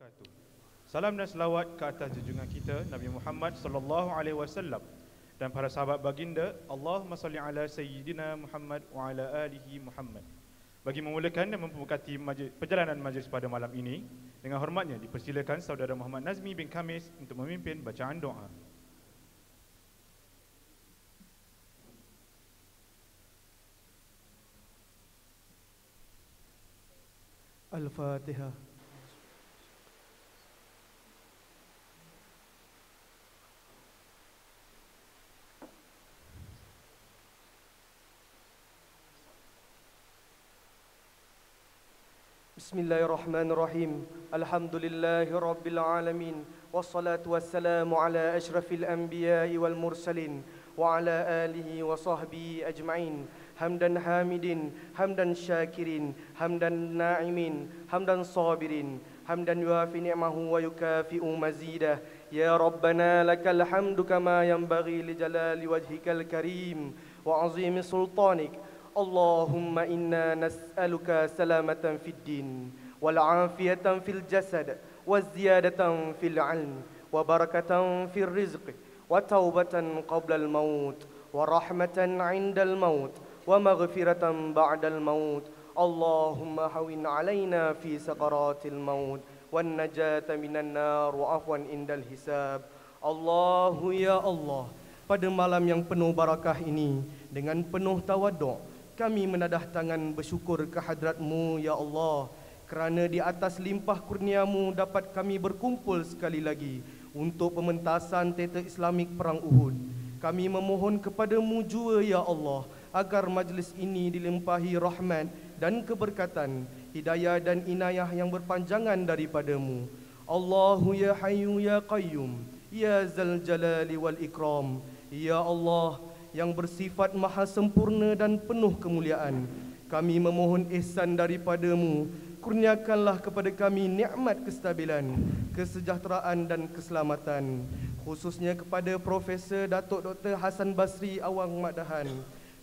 wabarakatuh. Salam dan selawat ke atas junjungan kita Nabi Muhammad sallallahu alaihi wasallam dan para sahabat baginda. Allahumma salli ala sayyidina Muhammad wa ala alihi Muhammad. Bagi memulakan dan memberkati perjalanan majlis pada malam ini, dengan hormatnya dipersilakan saudara Muhammad Nazmi bin Khamis untuk memimpin bacaan doa. Al-Fatihah. Bismillahirrahmanirrahim. Alhamdulillahi rabbil alamin. Wassalatu wassalamu ala asyrafil anbiya'i wal mursalin wa ala alihi wa sahbihi ajma'in. Hamdan hamidin, hamdan syakirin, hamdan na'imin, hamdan sabirin, hamdan yuafi ni'mahu wa yukafi'u mazidah. Ya Rabbana lakal hamdu kama yanbaghi li jalali wajhikal karim wa azimi sultanik. Allahumma inna nas'aluka salamatan fid din wal afiyatan fil jasad wa ziyadatan fil ilm wa barakatan fil rizq wa taubatan qabla al maut wa rahmatan 'inda al maut wa maghfiratan ba'da al maut. Allahumma hawin 'alaina fi sakaratil maut wan najata minan nar wa afwan indal hisab. Allahu ya Allah, pada malam yang penuh barakah ini, dengan penuh tawaduk kami menadah tangan bersyukur kehadrat-Mu ya Allah, kerana di atas limpah kurniamu dapat kami berkumpul sekali lagi untuk pementasan teater Islamik Perang Uhud. Kami memohon kepada-Mu jua ya Allah, agar majlis ini dilimpahi rahmat dan keberkatan, hidayah dan inayah yang berpanjangan daripada-Mu. Allahu ya Hayyu ya Qayyum, ya Zal Jalali wal Ikram. Ya Allah yang bersifat maha sempurna dan penuh kemuliaan, kami memohon ihsan daripada-Mu. Kurniakanlah kepada kami nikmat kestabilan, kesejahteraan dan keselamatan, khususnya kepada Profesor Datuk Dr. Hassan Basri Awang Madahan,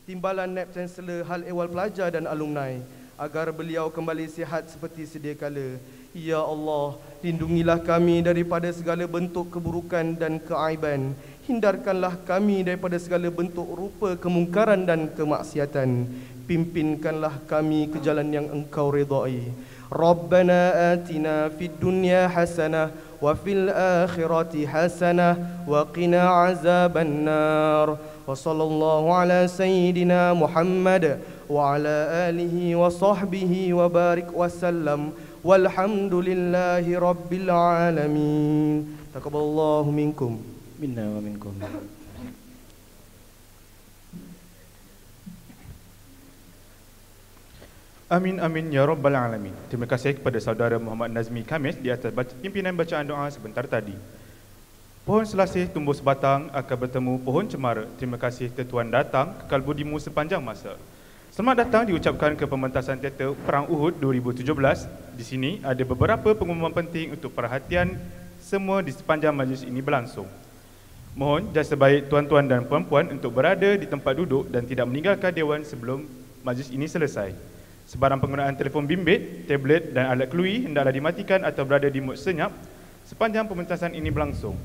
Timbalan Naib Chancellor Hal Ehwal Pelajar dan Alumni, agar beliau kembali sihat seperti sedia kala. Ya Allah, lindungilah kami daripada segala bentuk keburukan dan keaiban. Hindarkanlah kami daripada segala bentuk rupa kemungkaran dan kemaksiatan. Pimpinkanlah kami ke jalan yang Engkau redai. Rabbana atina fid dunya hasanah wa fil akhirati hasanah wa qina azaban nar. Wa sallallahu ala sayyidina Muhammad wa ala alihi wa sahbihi wa barik wa sallam. Walhamdulillahi rabbil alamin. Taqabbalallahu minkum. Minna wa minkum. Amin amin ya rabbal alamin. Terima kasih kepada saudara Muhammad Nazmi Khamis di atas pimpinan bacaan doa sebentar tadi. Pohon selasih tumbuh sebatang akan bertemu pohon cemara. Terima kasih Tuan datang kekal budimu sepanjang masa. Selamat datang diucapkan ke pementasan teater Perang Uhud 2017. Di sini ada beberapa pengumuman penting untuk perhatian semua di sepanjang majlis ini berlangsung. Mohon jasa baik tuan-tuan dan puan-puan untuk berada di tempat duduk dan tidak meninggalkan dewan sebelum majlis ini selesai. Sebarang penggunaan telefon bimbit, tablet dan alat kelui hendaklah dimatikan atau berada di mood senyap sepanjang pementasan ini berlangsung.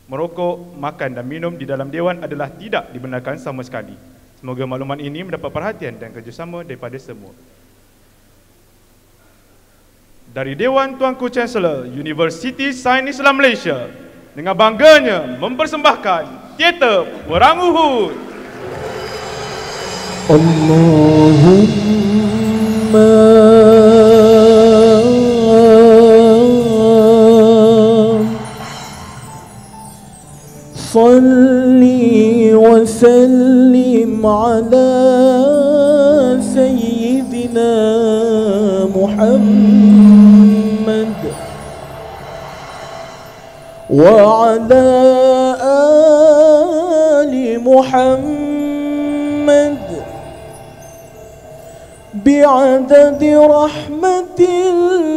Merokok, makan dan minum di dalam dewan adalah tidak dibenarkan sama sekali. Semoga maklumat ini mendapat perhatian dan kerjasama daripada semua. Dari Dewan Tuanku Chancellor Universiti Sains Islam Malaysia, dengan bangganya mempersembahkan teater Perang Uhud. Allahumma salli wa sallim ala sayyidina Muhammad وعلى آل محمد بعدد رحمة الله.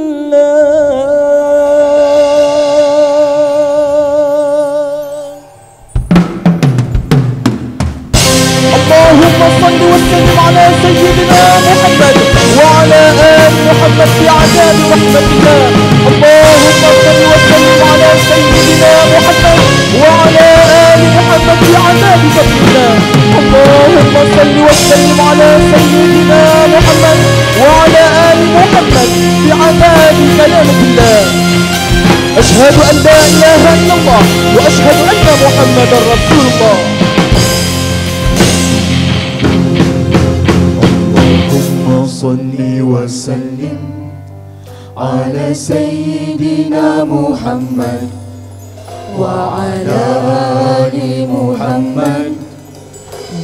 اللهم صل وسلم على سيدنا محمد وعلى آل محمد بعذاب رحمة الله. اللهم صل وسلم على سيدنا محمد وعلى آل محمد بعذاب فضل الله. اللهم صل وسلم على سيدنا محمد وعلى آل محمد بعذاب كلام الله. أشهد أن لا إله إلا الله وأشهد أن محمدا رسول الله. اللهم صل وسلم على سيدنا محمد وعلى آل محمد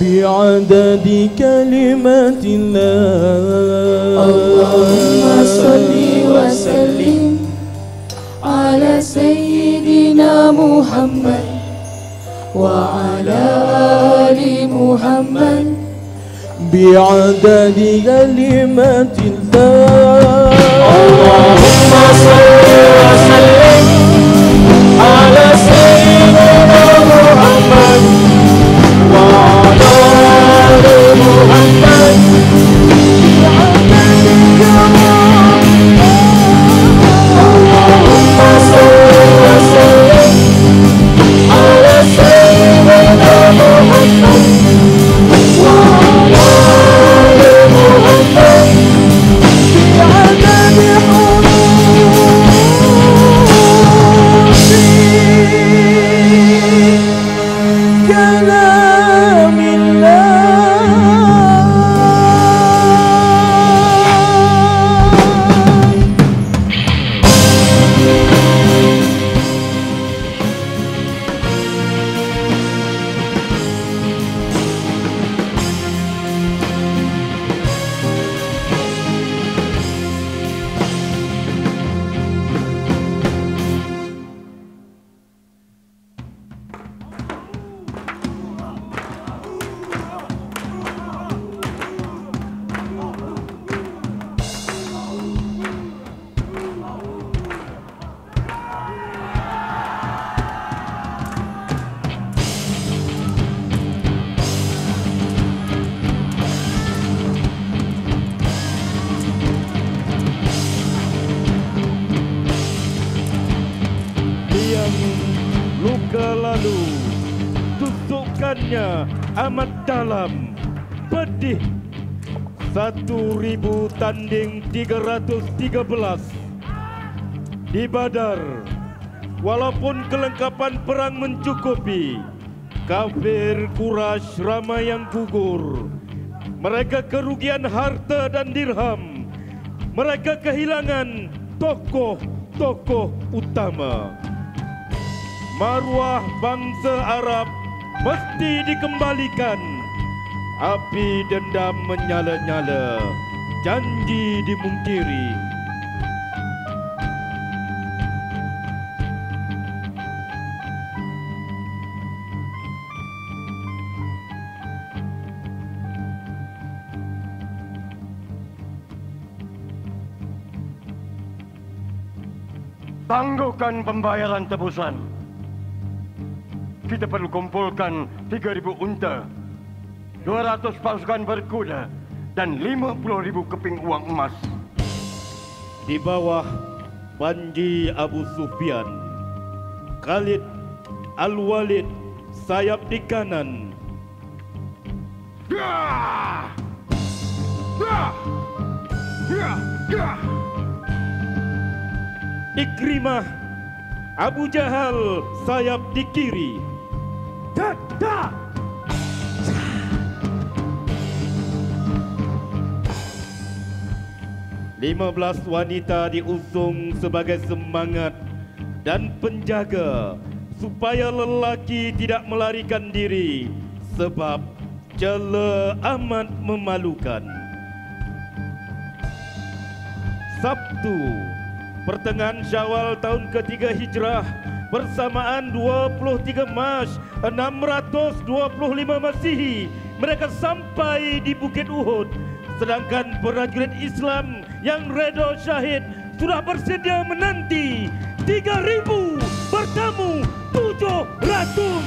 بعدد كلمات الله. اللهم صل وسلم على سيدنا محمد وعلى آل محمد بعدد كلمات الله. اللهم صل وسلم على سيدنا محمد وعلى آل محمد اللهم صل وسلم على سيدنا محمد وعلى آل محمد بعدد حروف كلام الله. Luka lalu, tusukannya amat dalam, pedih. 1000 tanding 313 di Badar. Walaupun kelengkapan perang mencukupi, kafir Quraisy ramai yang gugur. Mereka kerugian harta dan dirham. Mereka kehilangan tokoh-tokoh utama. Maruah bangsa Arab mesti dikembalikan. Api dendam menyala-nyala, janji dimungkiri. Tangguhkan pembayaran tebusan. Kita perlu kumpulkan 3000 unta, 200 pasukan berkuda, dan 50.000 keping uang emas. Di bawah Panji Abu Sufyan, Khalid Al-Walid sayap di kanan. Ikrimah Abu Jahal sayap di kiri. 15 wanita diusung sebagai semangat dan penjaga supaya lelaki tidak melarikan diri, sebab cela amat memalukan. Sabtu, pertengahan Syawal tahun ketiga Hijrah, bersamaan 23 Mac 625 Masihi, mereka sampai di Bukit Uhud. Sedangkan prajurit Islam yang reda syahid sudah bersedia menanti. 3.000 bertamu 700.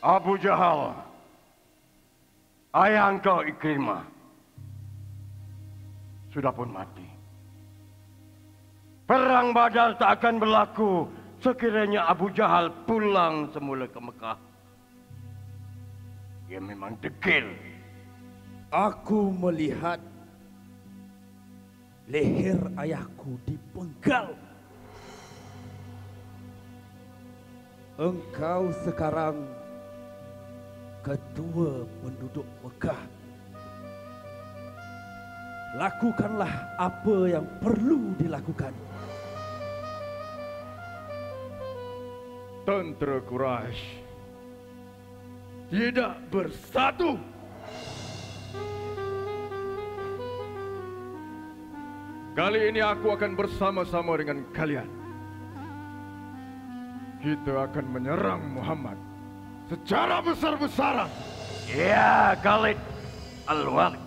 Abu Jahal, ayah engkau Ikrimah, sudah pun mati. Perang Badar tak akan berlaku sekiranya Abu Jahal pulang semula ke Mekah. Dia memang degil. Aku melihat leher ayahku dipenggal. Engkau sekarang ketua penduduk Mekah. Lakukanlah apa yang perlu dilakukan. Tentera Quraisy tidak bersatu. Kali ini aku akan bersama-sama dengan kalian. Kita akan menyerang Muhammad secara besar-besaran. Ya, Khalid Al-Walid.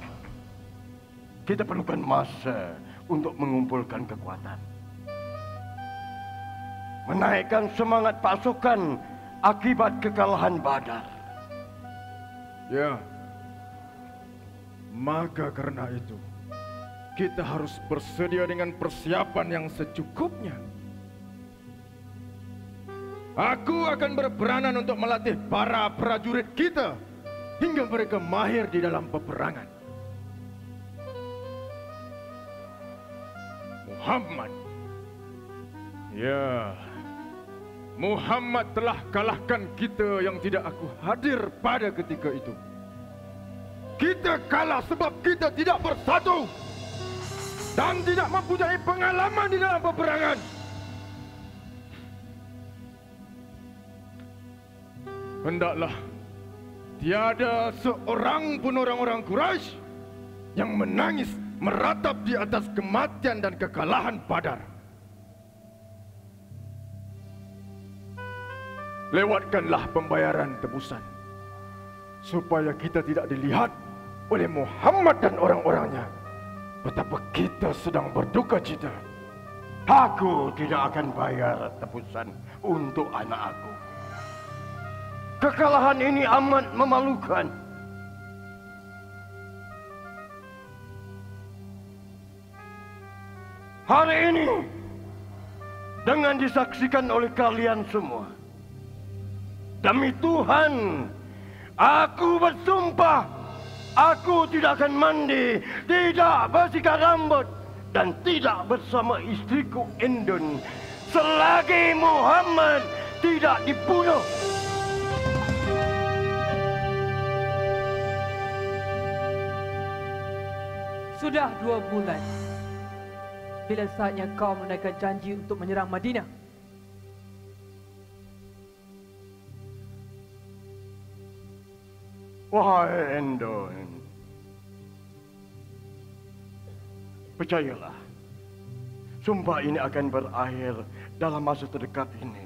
Kita perlukan masa untuk mengumpulkan kekuatan. Menaikkan semangat pasukan akibat kekalahan Badar. Ya, maka karena itu kita harus bersedia dengan persiapan yang secukupnya. Aku akan berperanan untuk melatih para prajurit kita hingga mereka mahir di dalam peperangan. Muhammad, ya, Muhammad telah kalahkan kita yang tidak aku hadir pada ketika itu. Kita kalah sebab kita tidak bersatu dan tidak mempunyai pengalaman di dalam peperangan. Hendaklah tiada seorang pun orang-orang Quraisy yang menangis meratap di atas kematian dan kekalahan Badar. Lewatkanlah pembayaran tebusan supaya kita tidak dilihat oleh Muhammad dan orang-orangnya betapa kita sedang berduka cita. Aku tidak akan bayar tebusan untuk anak aku. Kekalahan ini amat memalukan. Hari ini, dengan disaksikan oleh kalian semua, demi Tuhan, aku bersumpah, aku tidak akan mandi, tidak bersikat rambut, dan tidak bersama istriku Indun selagi Muhammad tidak dibunuh. Sudah 2 bulan. Bila saatnya kau menaikkan janji untuk menyerang Madinah? Wahai Indun, percayalah, sumpah ini akan berakhir dalam masa terdekat ini.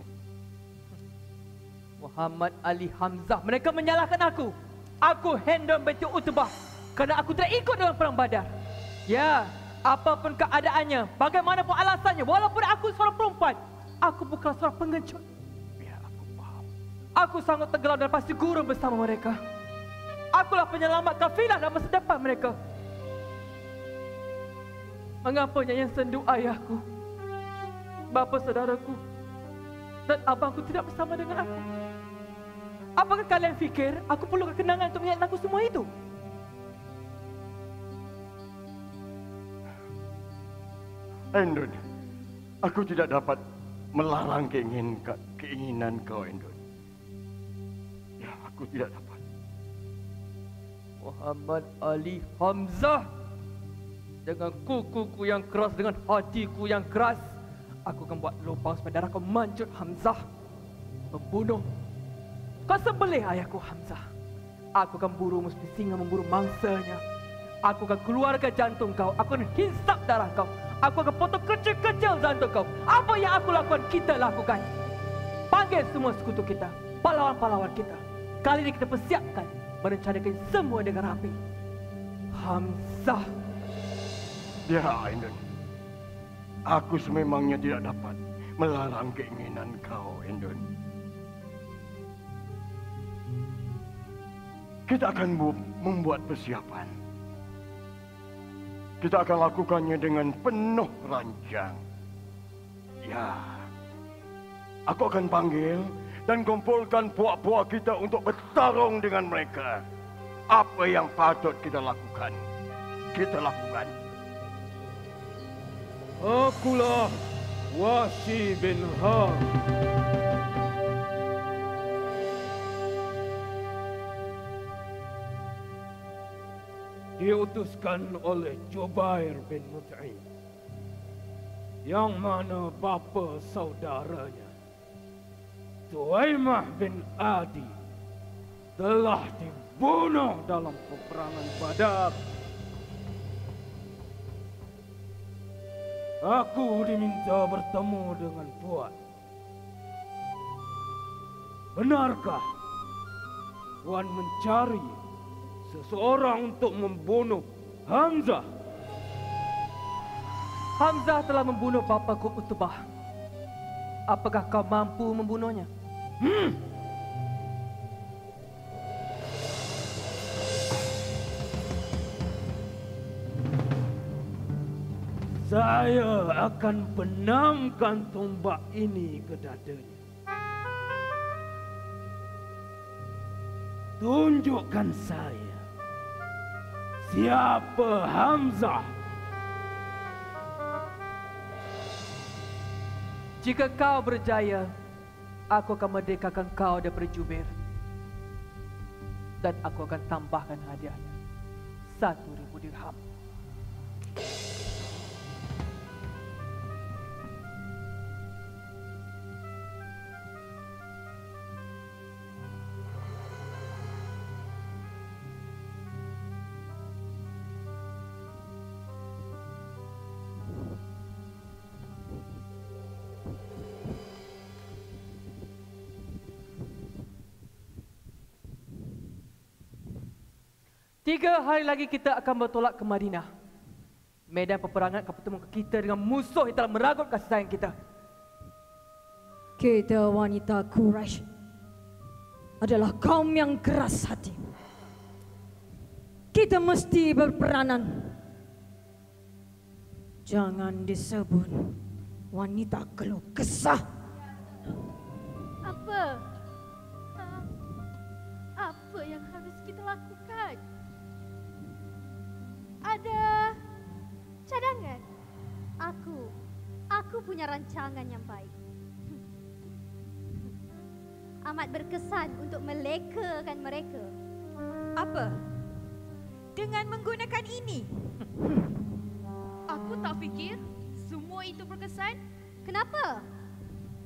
Muhammad Ali Hamzah, mereka menyalahkan aku. Aku Hendon binti Utbah kerana aku tidak ikut dalam perang Badar. Ya, apapun keadaannya, bagaimanapun alasannya, walaupun aku seorang perempuan, aku bukan seorang pengecut. Ya, aku faham. Aku sangat tenggelam dan pasti gurun bersama mereka. Akulah penyelamat kafilah dan masa depan mereka. Mengapa yang sendu ayahku, bapa saudaraku, dan abangku tidak bersama dengan aku? Apakah kalian fikir aku perlu kenangan untuk mengingat aku semua itu? Indun, aku tidak dapat melarang keinginan kau, Indun. Ya, aku tidak dapat. Muhammad Ali Hamzah, dengan kukuku yang keras, dengan hatiku yang keras, aku akan buat lubang supaya darah kau mancut, Hamzah. Membunuh. Kau sembelih ayahku Hamzah. Aku akan buru seperti singa memburu mangsanya. Aku akan keluarkan jantung kau. Aku akan hisap darah kau. Aku akan potong kecil-kecil jantung kau. Apa yang aku lakukan, kita lakukan. Panggil semua sekutu kita, pahlawan-pahlawan kita. Kali ini kita persiapkan, merencanakan semua dengan rapi. Hamzah. Ya, Indun. Aku sememangnya tidak dapat melarang keinginan kau, Indun. kita akan membuat persiapan. Kita akan lakukannya dengan penuh ranjang. Ya, aku akan panggil dan kumpulkan puak-puak kita untuk bertarung dengan mereka. Apa yang patut kita lakukan, kita lakukan. Akulah Wahsy bin Harb. Diutuskan oleh Jubair bin Mut'im, yang mana bapa saudaranya Tuaimah bin Adi telah dibunuh dalam peperangan Badar. Aku diminta bertemu dengan Fuad. Benarkah Tuan mencari seseorang untuk membunuh Hamzah? Hamzah telah membunuh bapaku Utbah. Apakah kau mampu membunuhnya? Saya akan benamkan tombak ini ke dadanya. Tunjukkan saya siapa Hamzah. Jika kau berjaya, aku akan merdekakan kau daripada Jubair. Dan aku akan tambahkan hadiahnya 1,000 dirham. Tiga hari lagi kita akan bertolak ke Madinah. Medan peperangan akan bertemu kita dengan musuh yang telah meragut kasih sayang kita. Kita wanita Quraisy adalah kaum yang keras hati. Kita mesti berperanan. Jangan disebut wanita keluh kesah. Apa? Apa yang harus kita lakukan? Ada cadangan. Aku punya rancangan yang baik. Amat berkesan untuk melekakan mereka. Apa? Dengan menggunakan ini? Aku tak fikir semua itu berkesan. Kenapa?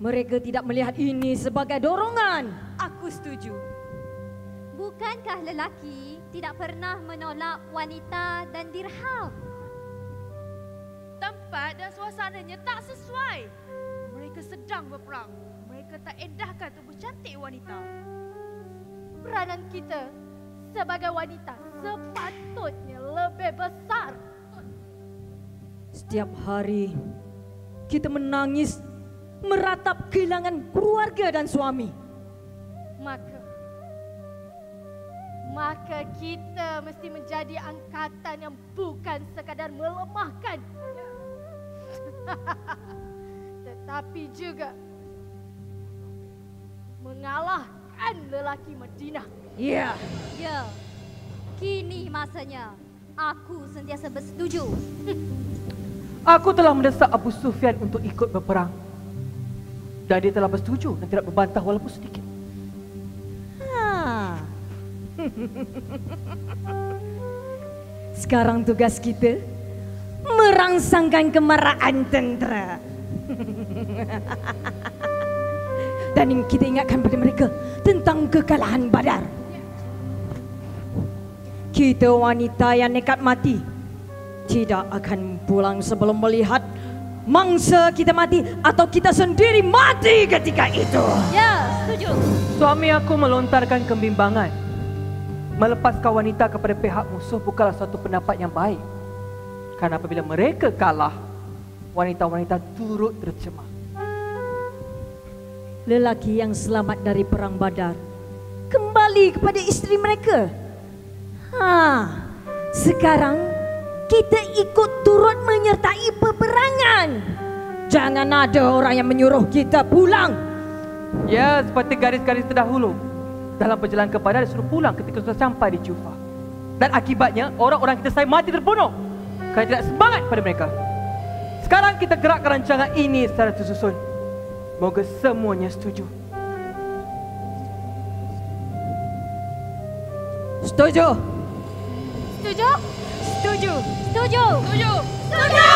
Mereka tidak melihat ini sebagai dorongan. Aku setuju. Bukankah lelaki tidak pernah menolak wanita dan dirham? Tempat dan suasananya tak sesuai. Mereka sedang berperang. Mereka tak endahkan tubuh cantik wanita. Peranan kita sebagai wanita sepatutnya lebih besar. Setiap hari kita menangis meratap kehilangan keluarga dan suami. Maka kita mesti menjadi angkatan yang bukan sekadar melemahkan, tetapi juga mengalahkan lelaki Madinah. Ya. Ya, kini masanya aku sentiasa bersetuju. Aku telah mendesak Abu Sufyan untuk ikut berperang. Dan dia telah bersetuju dan tidak berbantah walaupun sedikit. Sekarang tugas kita merangsangkan kemarahan tentera. Dan kita ingatkan pada mereka tentang kekalahan Badar. Kita wanita yang nekat mati tidak akan pulang sebelum melihat mangsa kita mati atau kita sendiri mati ketika itu. Ya, setuju. Suami aku melontarkan kebimbangan. Melepaskan wanita kepada pihak musuh bukanlah suatu pendapat yang baik. Karena apabila mereka kalah, wanita-wanita turut tercemar. Lelaki yang selamat dari perang Badar kembali kepada isteri mereka Sekarang kita ikut turut menyertai peperangan. Jangan ada orang yang menyuruh kita pulang. Ya, seperti garis-garis terdahulu. Dalam perjalanan ke Badar disuruh pulang ketika sudah sampai di Jufa. Dan akibatnya orang-orang kita saya mati terbunuh kerana tidak semangat pada mereka. Sekarang kita gerakkan rancangan ini secara tersusun. Moga semuanya setuju. Setuju? Setuju? Setuju. Setuju? Setuju. Setuju!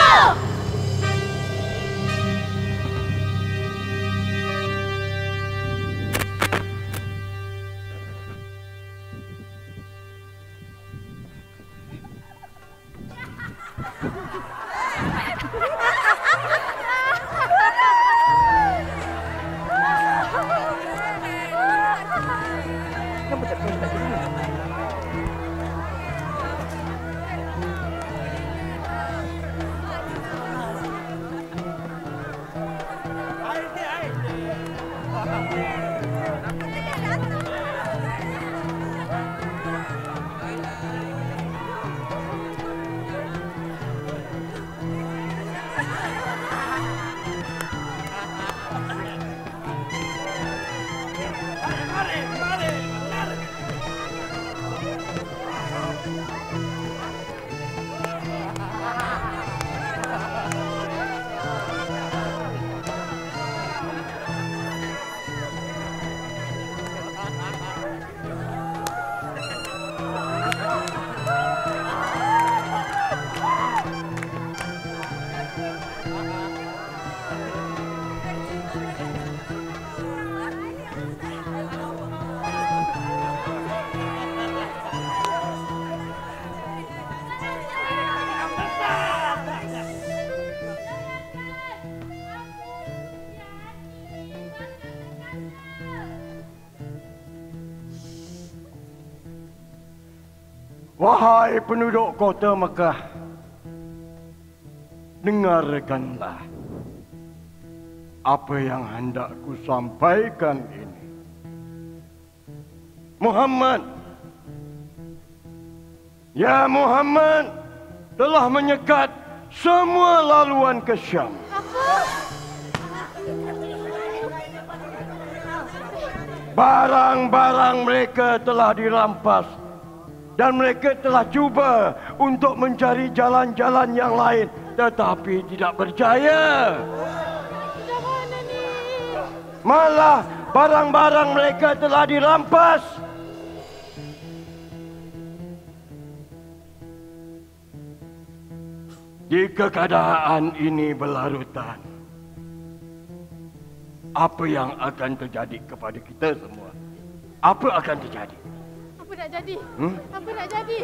Wahai penduduk kota Mekah, dengarkanlah apa yang hendak ku sampaikan ini. Muhammad, ya Muhammad telah menyekat semua laluan ke Syam. Barang-barang mereka telah dirampas dan mereka telah cuba untuk mencari jalan-jalan yang lain tetapi tidak berjaya. Malah barang-barang mereka telah dirampas. Jika keadaan ini berlarutan, apa yang akan terjadi kepada kita semua? Apa akan terjadi? Apa nak jadi? Apa nak jadi?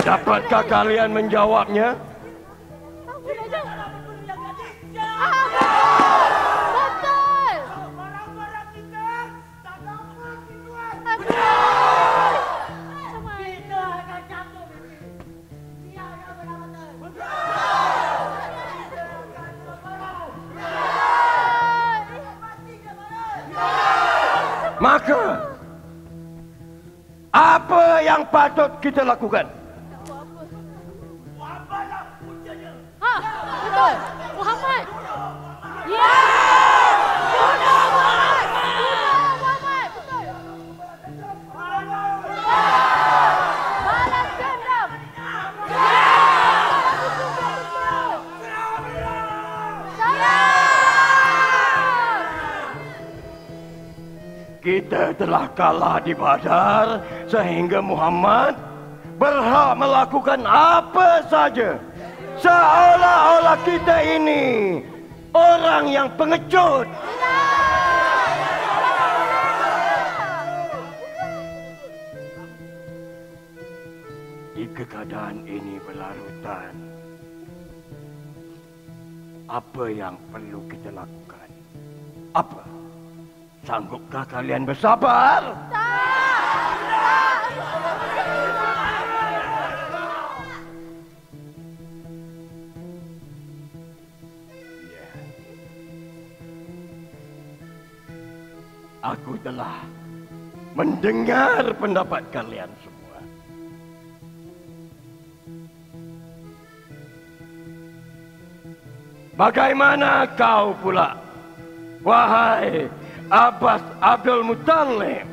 Dapatkah kalian menjawabnya? Apa nak jadi? Betul! Barang-barang kita tak dapat dijual. Kita akan jatuh. Dia akan benar-benar. Maka apa yang patut kita lakukan? Betul! Muhammad! Ya! Bunuh Muhammad! Bunuh Muhammad! Betul! Balas dendam! Ya! Kita telah kalah di Badar sehingga Muhammad berhak melakukan apa saja. Seolah-olah kita ini orang yang pengecut. Jika keadaan ini berlarutan, apa yang perlu kita lakukan? Apa? Sanggupkah kalian bersabar? Aku telah mendengar pendapat kalian semua. Bagaimana kau pula? Wahai Abbas Abdul Muttalib.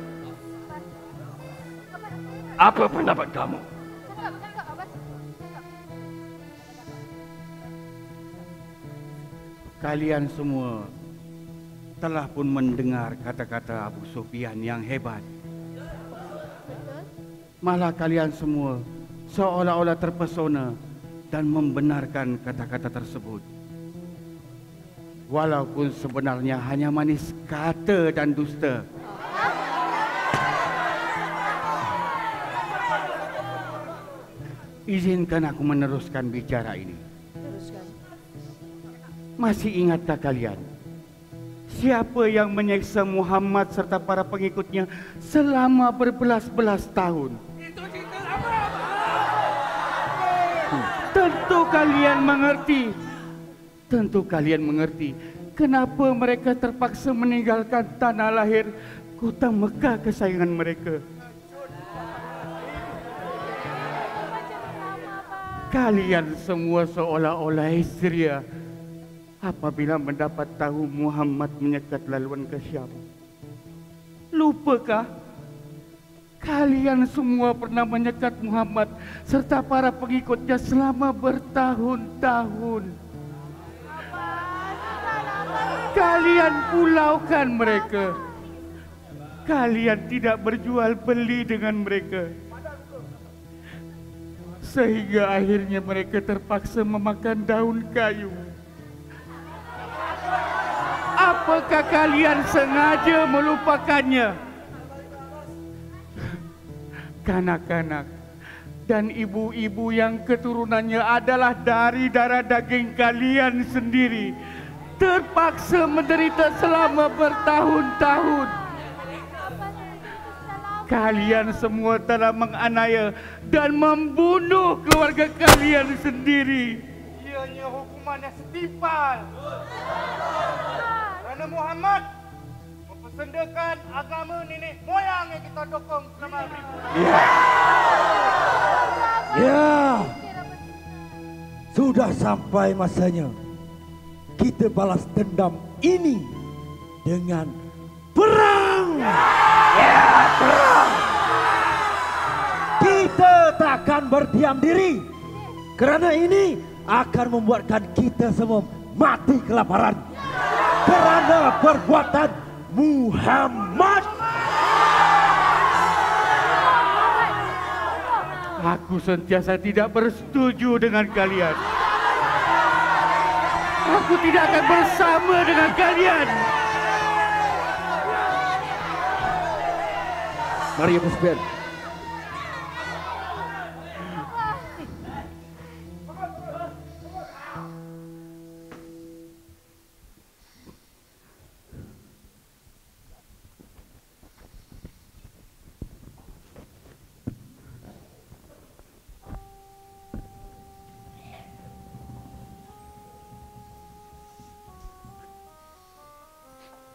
Apa pendapat kamu? Kalian semua telah pun mendengar kata-kata Abu Sufyan yang hebat. Malah kalian semua seolah-olah terpesona dan membenarkan kata-kata tersebut. Walaupun sebenarnya hanya manis kata dan dusta. Izinkan aku meneruskan bicara ini. Masih ingatkah kalian siapa yang menyiksa Muhammad serta para pengikutnya selama berbelas-belas tahun? Tentu kalian mengerti kenapa mereka terpaksa meninggalkan tanah lahir kota Mekah kesayangan mereka. Kalian semua seolah-olah histeria apabila mendapat tahu Muhammad menyekat laluan ke Syam. Lupakah kalian semua pernah menyekat Muhammad serta para pengikutnya selama bertahun-tahun? Kalian pulaukan mereka. Kalian tidak berjual beli dengan mereka. Sehingga akhirnya mereka terpaksa memakan daun kayu. Apakah kalian sengaja melupakannya? Kanak-kanak dan ibu-ibu yang keturunannya adalah dari darah daging kalian sendiri terpaksa menderita selama bertahun-tahun. Kalian semua telah menganiaya dan membunuh keluarga kalian sendiri. Ianya hukuman yang setimpal. Kerana Muhammad mempersendakan agama nenek moyang yang kita dukung selama beribu. Ya, sudah sampai masanya kita balas dendam ini dengan perang. Ya, perang. Kita takkan berdiam diri kerana ini akan membuatkan kita semua mati kelaparan kerana perbuatan Muhammad. Aku sentiasa tidak bersetuju dengan kalian. Aku tidak akan bersama dengan kalian. Mari Abu Sufyan.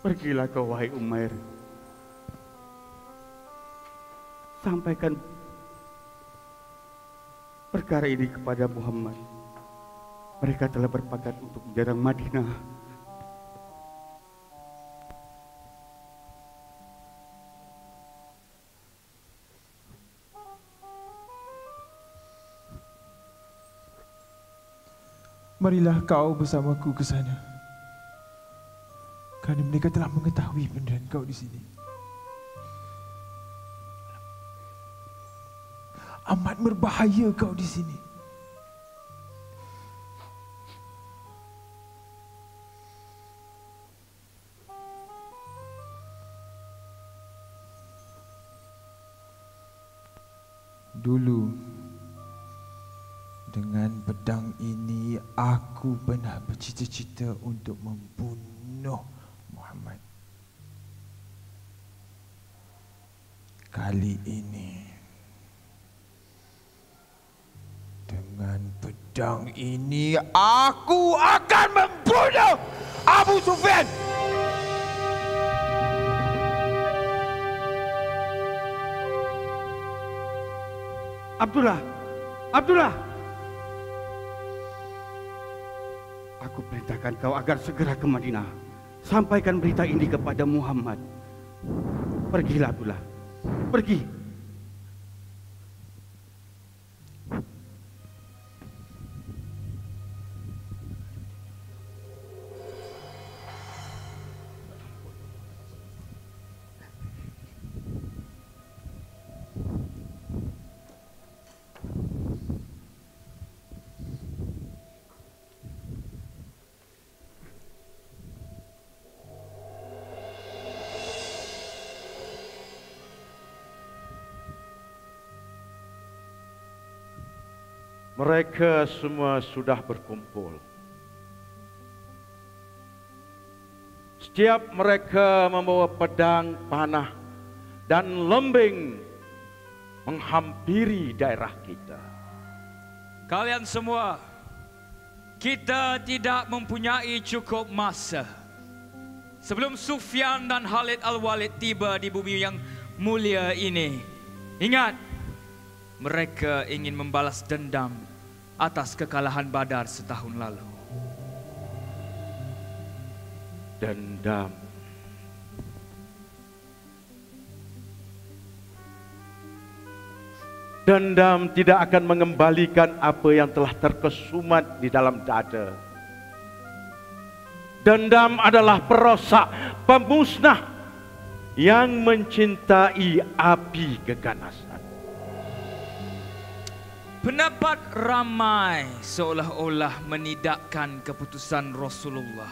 Pergilah kau wahai Umair. Sampaikan perkara ini kepada Muhammad. Mereka telah berpakat untuk menyerang Madinah. Marilah kau bersamaku ke sana. Kerana mereka telah mengetahui pendirian kau di sini. Amat berbahaya kau di sini. Dulu, dengan pedang ini aku pernah bercita-cita untuk membunuh Muhammad. Kali ini dengan pedang ini aku akan membunuh Abu Sufyan. Abdullah, Abdullah. Aku perintahkan kau agar segera ke Madinah. Sampaikan berita ini kepada Muhammad. Pergilah Abdullah. Pergi. Mereka semua sudah berkumpul. Setiap mereka membawa pedang, panah, dan lembing menghampiri daerah kita. Kalian semua, kita tidak mempunyai cukup masa. Sebelum Sufyan dan Khalid Al-Walid tiba di bumi yang mulia ini, ingat, mereka ingin membalas dendam atas kekalahan Badar setahun lalu. Dendam. Dendam tidak akan mengembalikan apa yang telah terkesumat di dalam dada. Dendam adalah perosak, pemusnah yang mencintai api keganasan. Pendapat ramai seolah-olah menidakkan keputusan Rasulullah.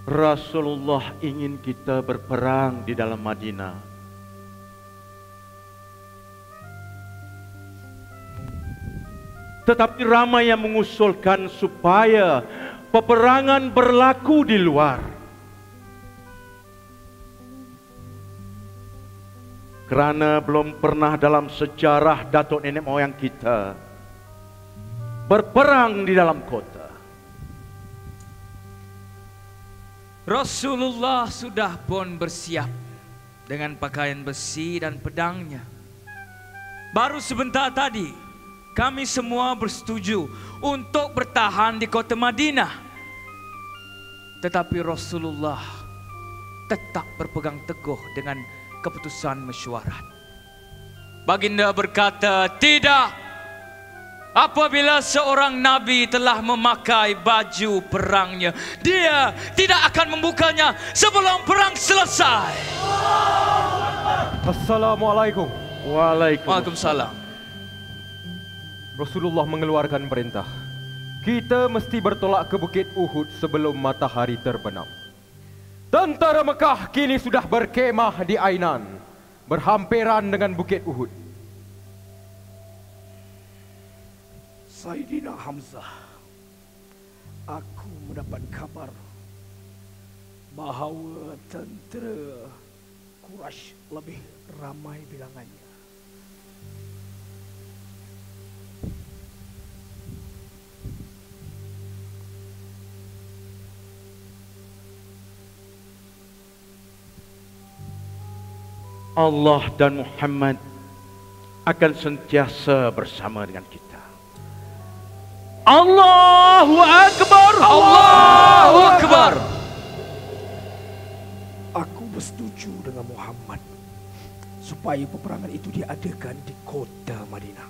Rasulullah ingin kita berperang di dalam Madinah. Tetapi ramai yang mengusulkan supaya peperangan berlaku di luar. Kerana belum pernah dalam sejarah datuk nenek moyang kita berperang di dalam kota. Rasulullah sudah pun bersiap dengan pakaian besi dan pedangnya. Baru sebentar tadi kami semua bersetuju untuk bertahan di kota Madinah. Tetapi Rasulullah tetap berpegang teguh dengan keputusan mesyuarat. Baginda berkata, tidak. Apabila seorang Nabi telah memakai baju perangnya, dia tidak akan membukanya sebelum perang selesai. Assalamualaikum. Waalaikumsalam. Rasulullah mengeluarkan perintah. Kita mesti bertolak ke Bukit Uhud sebelum matahari terbenam. Tentara Mekah kini sudah berkemah di Ainan, berhampiran dengan Bukit Uhud. Sayyidina Hamzah, aku mendapat kabar bahawa tentera Quraisy lebih ramai bilangannya. Allah dan Muhammad akan sentiasa bersama dengan kita. Allahu Akbar! Allahu Akbar! Aku bersetuju dengan Muhammad supaya peperangan itu diadakan di kota Madinah.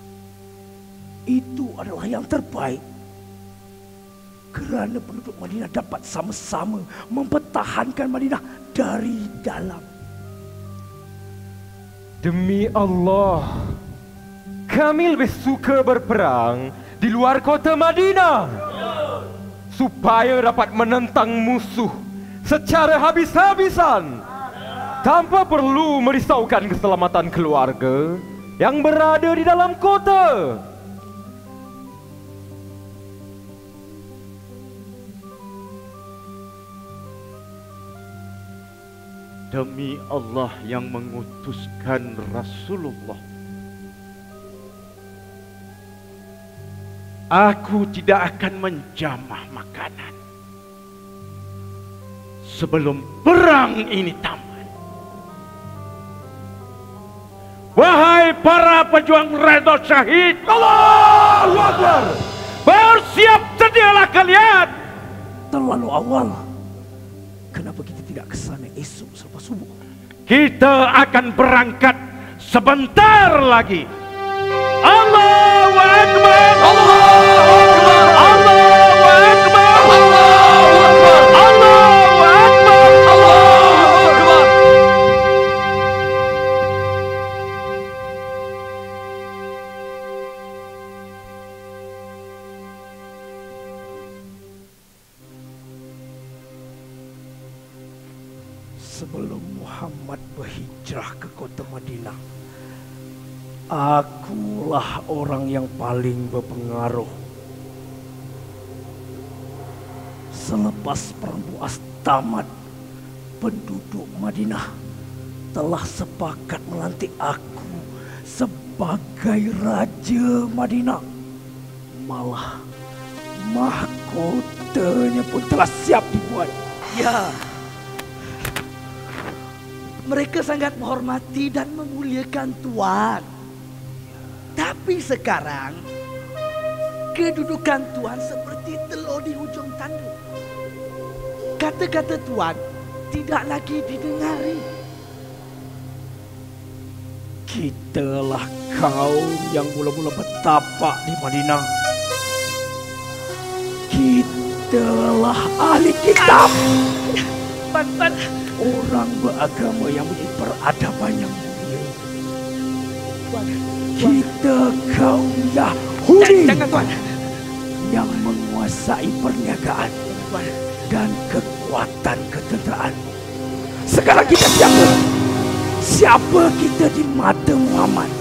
Itu adalah yang terbaik kerana penduduk Madinah dapat sama-sama mempertahankan Madinah dari dalam. Demi Allah, kami lebih suka berperang di luar kota Madinah supaya dapat menentang musuh secara habis-habisan tanpa perlu merisaukan keselamatan keluarga yang berada di dalam kota. Demi Allah yang mengutuskan Rasulullah, aku tidak akan menjamah makanan sebelum perang ini tamat. Wahai para pejuang redha syahid, Allahu Akbar, bersiap sedialah kalian. Terlalu awal. Kenapa kita tidak ke sana esok selepas subuh? Kita akan berangkat sebentar lagi. Allahu Akbar, Allahu Akbar, Allahu Akbar, Allahu Akbar, Allahu Akbar, Allahu Akbar. Sebelum Muhammad berhijrah ke kota Madinah, akulah orang yang paling berpengaruh. Selepas perang Buas tamat, penduduk Madinah telah sepakat melantik aku sebagai Raja Madinah. Malah mahkotanya pun telah siap dibuat. Ya, mereka sangat menghormati dan memuliakan Tuan. Tapi sekarang, kedudukan Tuan seperti telur di hujung tanduk. Kata-kata Tuan tidak lagi didengari. Kitalah kaum yang mula-mula bertapak di Madinah. Kitalah ahli kitab. Orang beragama yang mempunyai peradaban yang mulia. Kita kaum Yahudi. Jangan Tuan. Yang menguasai perniagaan dan kekuatan ketenteraan. Sekarang kita siapa? Siapa kita di mata Muhammad?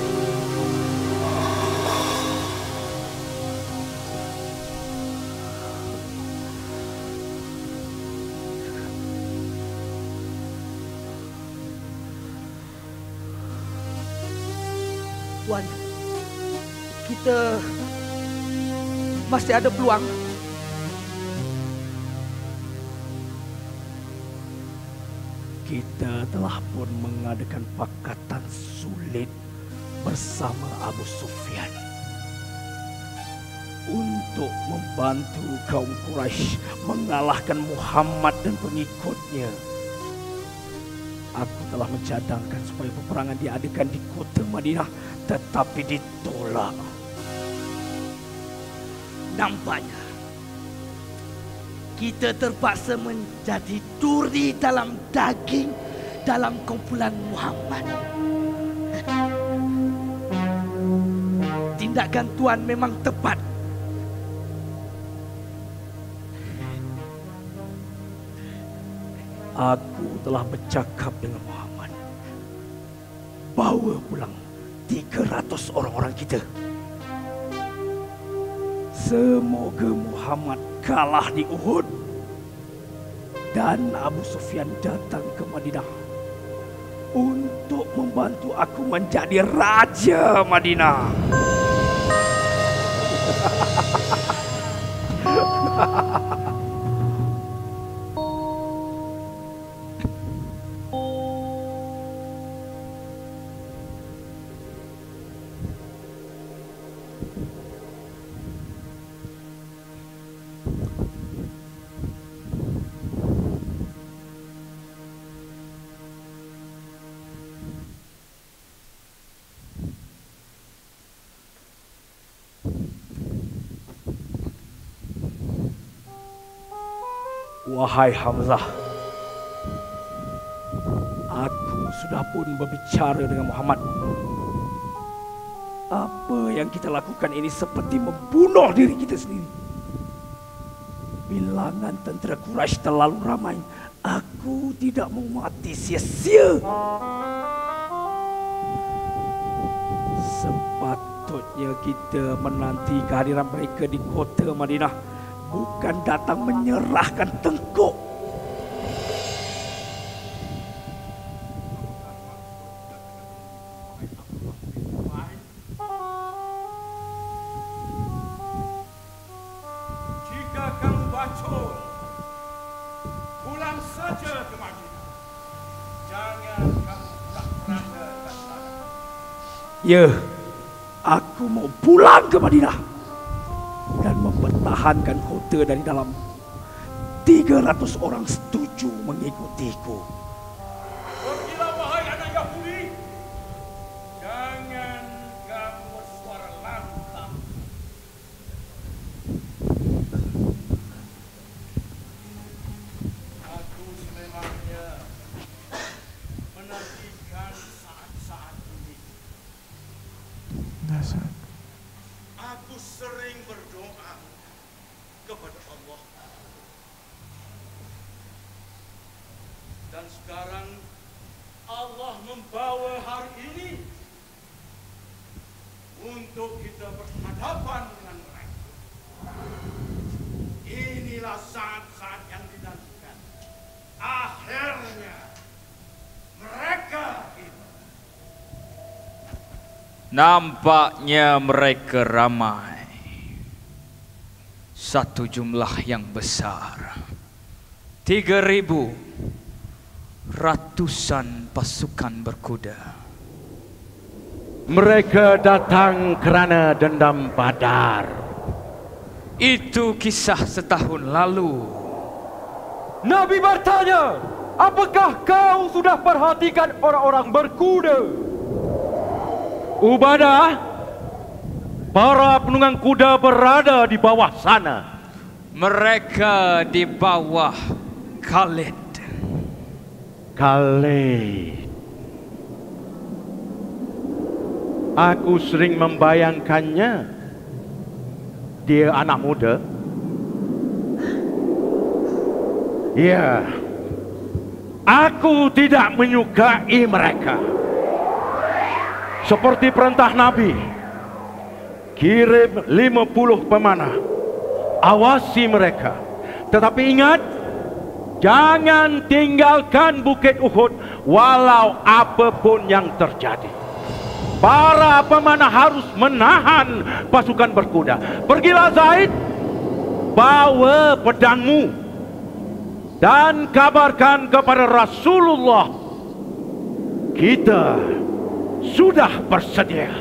Tuan, kita masih ada peluang. Kita telah pun mengadakan pakatan sulit bersama Abu Sufyan untuk membantu kaum Quraisy mengalahkan Muhammad dan pengikutnya. Aku telah mencadangkan supaya peperangan diadakan di kota Madinah, tetapi ditolak. Nampaknya kita terpaksa menjadi duri dalam daging dalam kumpulan Muhammad. Tindakan Tuan memang tepat. Aku telah bercakap dengan Muhammad. Bawa pulang 300 orang-orang kita. Semoga Muhammad kalah di Uhud dan Abu Sufyan datang ke Madinah untuk membantu aku menjadi Raja Madinah. Wahai Hamzah, aku sudah pun berbicara dengan Muhammad. Apa yang kita lakukan ini seperti membunuh diri kita sendiri. Bilangan tentera Quraisy terlalu ramai. Aku tidak mau mati sia-sia. Sepatutnya kita menanti kehadiran mereka di kota Madinah, bukan datang menyerahkan tengkuk. Jika kamu bacol, pulang saja ke Madinah. Jangan kamu tak berada di sana. Ya, aku mau pulang ke Madinah dan mempertahankan kota dari dalam. 300 orang setuju mengikutiku. Pergilah wahai anak Yahudi. Jangan kamu bersuara lantang. Aku sememangnya menantikan saat-saat ini. Aku sering berdoa kepada Allah. Dan sekarang Allah membawa hari ini untuk kita berhadapan dengan mereka. Inilah saat-saat yang dinantikan. Akhirnya mereka itu. Nampaknya mereka ramai. Satu jumlah yang besar. 3.000 ratusan pasukan berkuda. Mereka datang kerana dendam Badar. Itu kisah setahun lalu. Nabi bertanya, apakah kau sudah perhatikan orang-orang berkuda? Ubadah, para penunggang kuda berada di bawah sana. Mereka di bawah Khalid. Aku sering membayangkannya. Dia anak muda. Ya, aku tidak menyukai mereka. Seperti perintah Nabi, kirim 50 pemanah, awasi mereka. Tetapi ingat, jangan tinggalkan Bukit Uhud walau apapun yang terjadi. Para pemanah harus menahan pasukan berkuda. Pergilah Zaid, bawa pedangmu dan kabarkan kepada Rasulullah, kita sudah bersedia.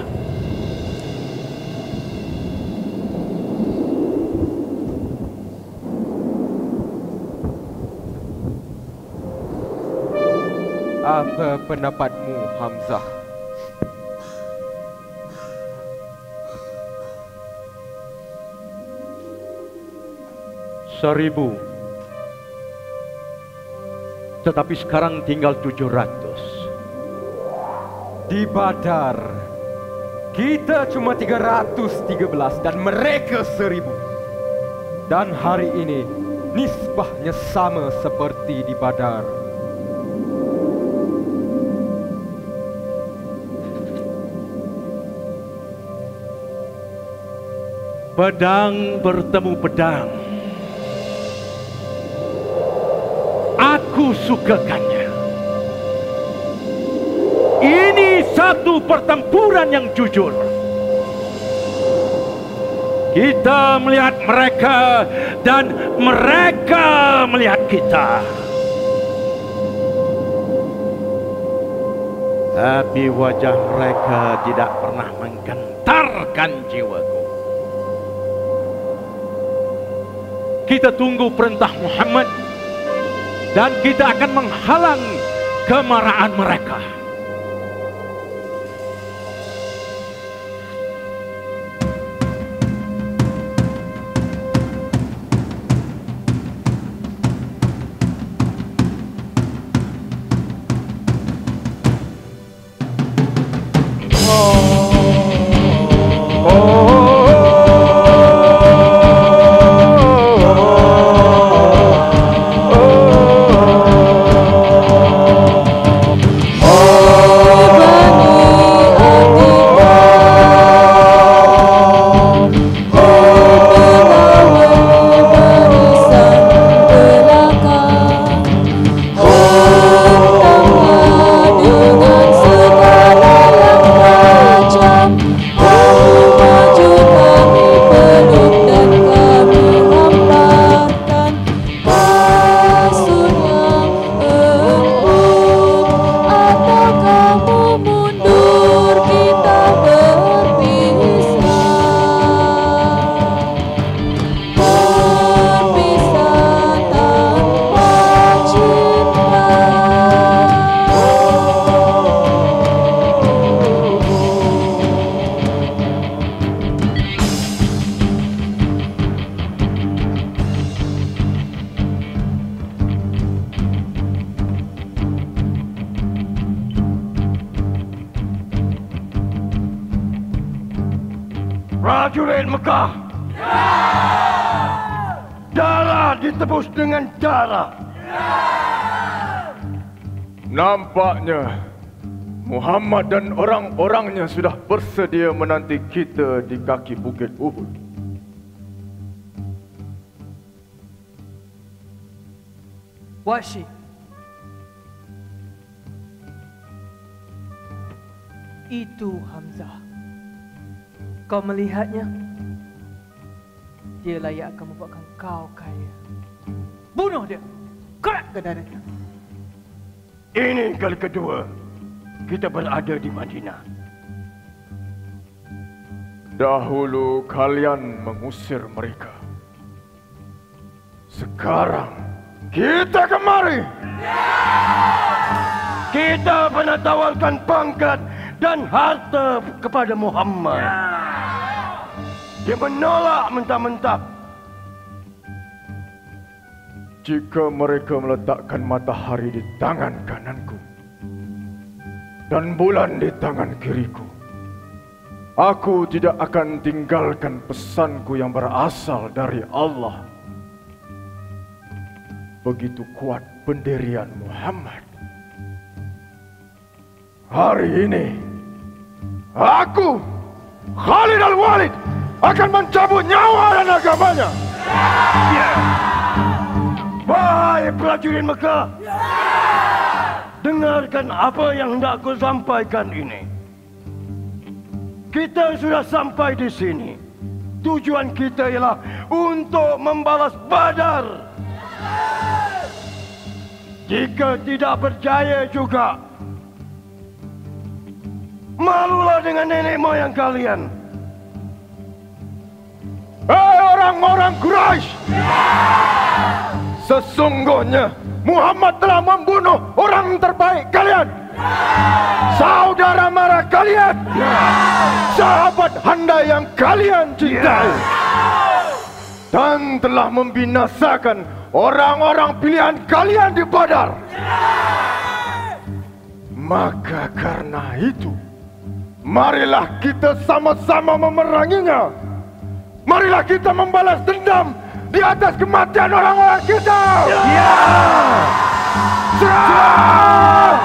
Apa pendapatmu, Hamzah? Seribu. Tetapi sekarang tinggal 700. Di Badar, kita cuma 313 dan mereka 1000. Dan hari ini, nisbahnya sama seperti di Badar. Pedang bertemu pedang. Aku sukakannya. Ini satu pertempuran yang jujur. Kita melihat mereka dan mereka melihat kita. Tapi wajah mereka tidak pernah menggentarkan jiwaku. Kita tunggu perintah Muhammad dan kita akan menghalang kemarahan mereka. Oh Prajurit Mekah. Darah ditebus dengan darah. Nampaknya Muhammad dan orang-orangnya sudah bersedia menanti kita di kaki Bukit Uhud. Wahsy, itu Hamzah. Kau melihatnya? Dia layak akan membuatkan kau kaya. Bunuh dia. Kerat ke dadanya. Ini kali kedua kita berada di Madinah. Dahulu kalian mengusir mereka. Sekarang kita kemari. Kita menawarkan pangkat dan harta kepada Muhammad. Dia menolak mentah-mentah. Jika mereka meletakkan matahari di tangan kananku dan bulan di tangan kiriku, aku tidak akan tinggalkan pesanku yang berasal dari Allah. Begitu kuat pendirian Muhammad. Hari ini, aku, Khalid Al-Walid, akan mencabut nyawa dan agamanya. Wahai prajurit Mekah, dengarkan apa yang hendak aku sampaikan ini. Kita sudah sampai di sini. Tujuan kita ialah untuk membalas Badar. Jika tidak berjaya juga, malulah dengan nenek moyang kalian. Hei orang-orang Quraisy! Sesungguhnya Muhammad telah membunuh orang terbaik kalian, saudara mara kalian, sahabat handai yang kalian cintai, dan telah membinasakan orang-orang pilihan kalian di Badar. Maka karena itu, marilah kita sama-sama memeranginya. Marilah kita membalas dendam di atas kematian orang-orang kita. Ya. Serang!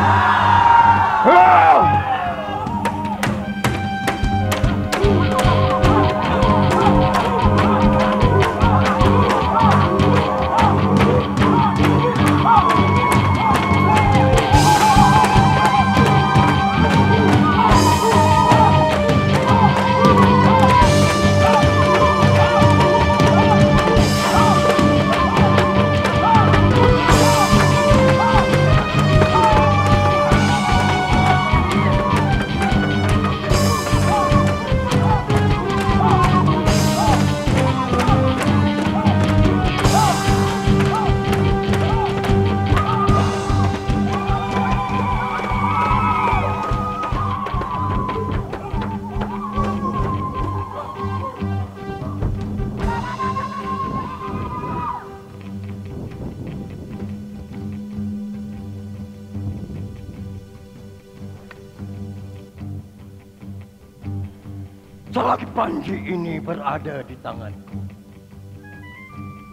Selagi panji ini berada di tanganku,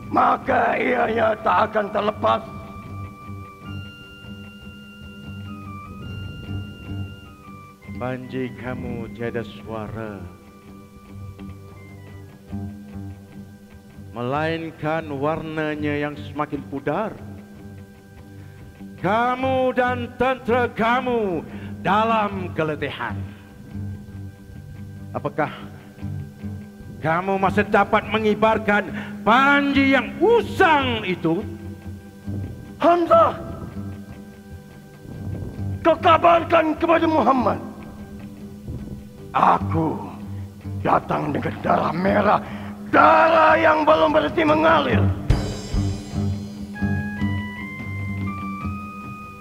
maka ianya tak akan terlepas. Panji kamu tiada suara, melainkan warnanya yang semakin pudar. Kamu dan tentera kamu dalam keletihan. Apakah kamu masih dapat mengibarkan panji yang usang itu? Hamzah, kau kabarkan kepada Muhammad, aku datang dengan darah merah, darah yang belum berhenti mengalir.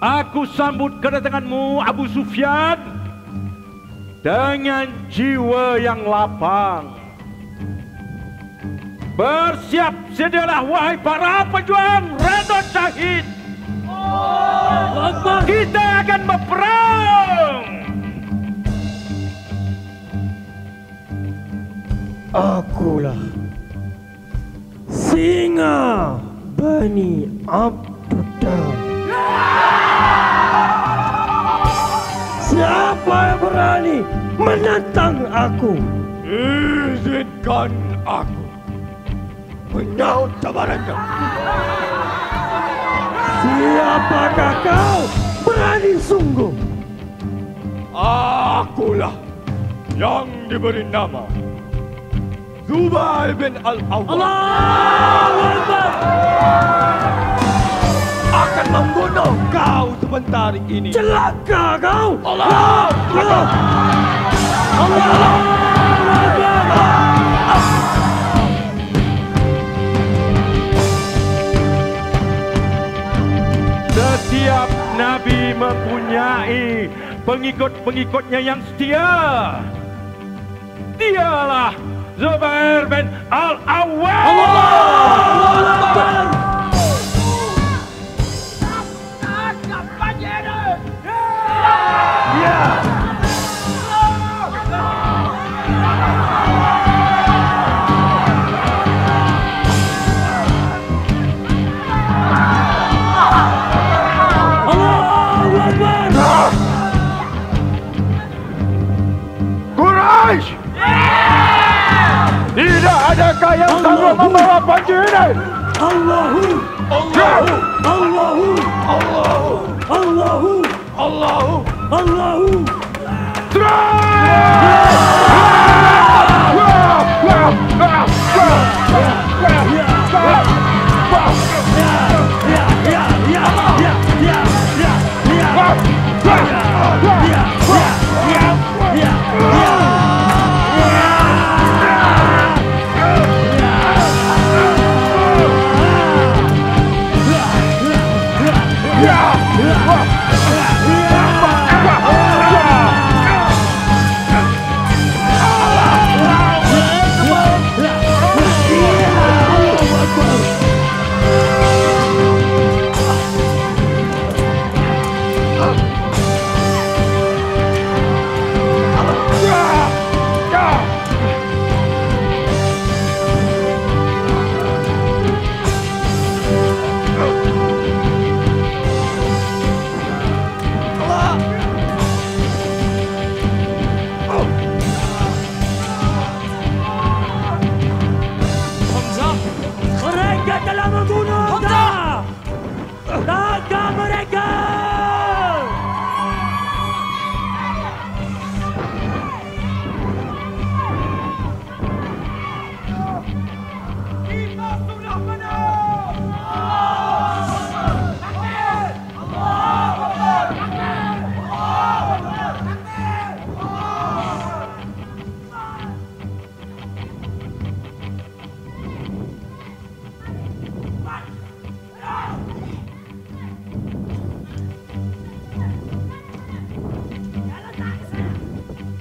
Aku sambut kedatanganmu, Abu Sufyan, dengan jiwa yang lapang. Bersiap sedialah wahai para pejuang redha syahid. Kita akan berperang. Akulah Singa Bani Abdullah. Siapa yang berani menentang aku? Izinkan aku menyaut tawarannya. Siapakah kau berani sungguh? Akulah yang diberi nama Zubair bin Al-Awwal. Allahu Akbar. Akan membunuh kau sebentar ini. Celaka kau. Allah. Setiap nabi mempunyai pengikut-pengikutnya yang setia. Dialah Zubair bin Al-Awwal. Allahu Akbar. Quraisy! Tidak adakah yang sanggup membawa panji ini? Allahu Allahu Allahu Allahu Allahu Allahu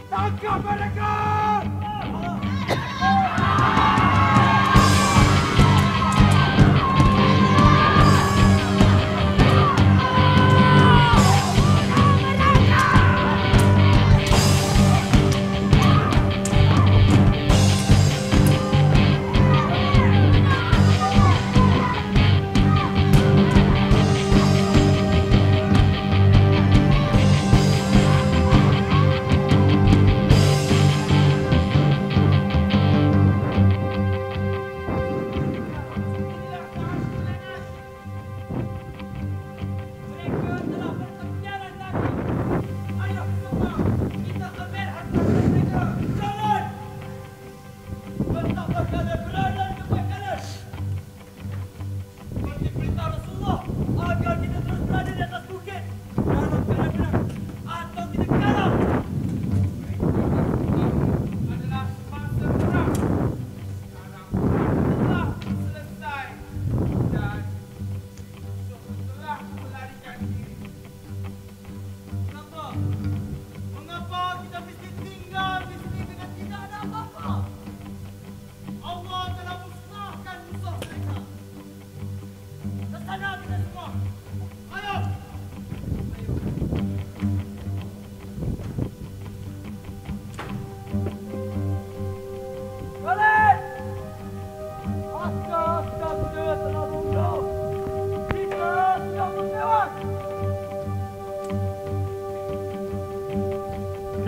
Tangkap mereka!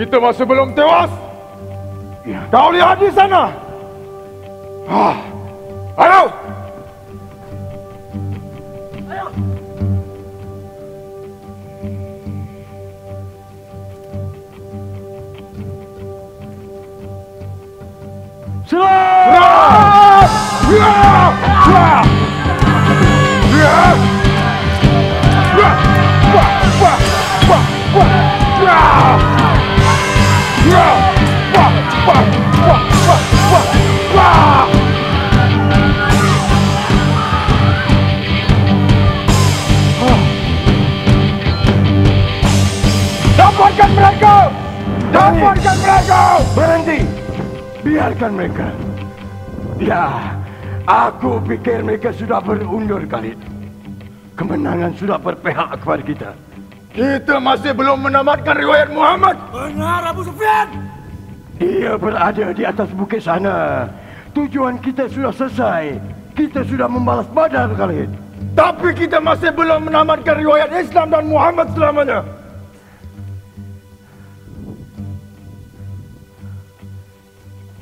Kita masih belum tewas. Ya. Kau lihat di sana. Ayo. Dapatkan mereka! Dapatkan mereka! Berhenti! Biarkan mereka. Ya, aku pikir mereka sudah berundur, Khalid. Kemenangan sudah berpihak kepada kita. Kita masih belum menamatkan riwayat Muhammad. Benar, Abu Sufyan. Dia berada di atas bukit sana. Tujuan kita sudah selesai. Kita sudah membalas Badar, Khalid. Tapi kita masih belum menamatkan riwayat Islam dan Muhammad selamanya.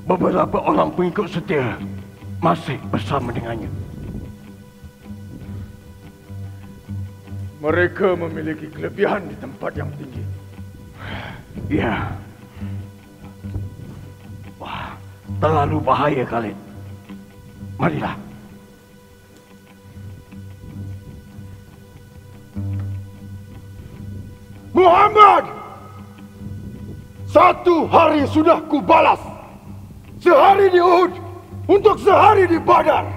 Beberapa orang pengikut setia masih bersama dengannya. Mereka memiliki kelebihan di tempat yang tinggi. Ya. Wah, terlalu bahaya, Khalid. Marilah. Muhammad! Satu hari sudah kubalas. Sehari di Uhud, untuk sehari di Badar.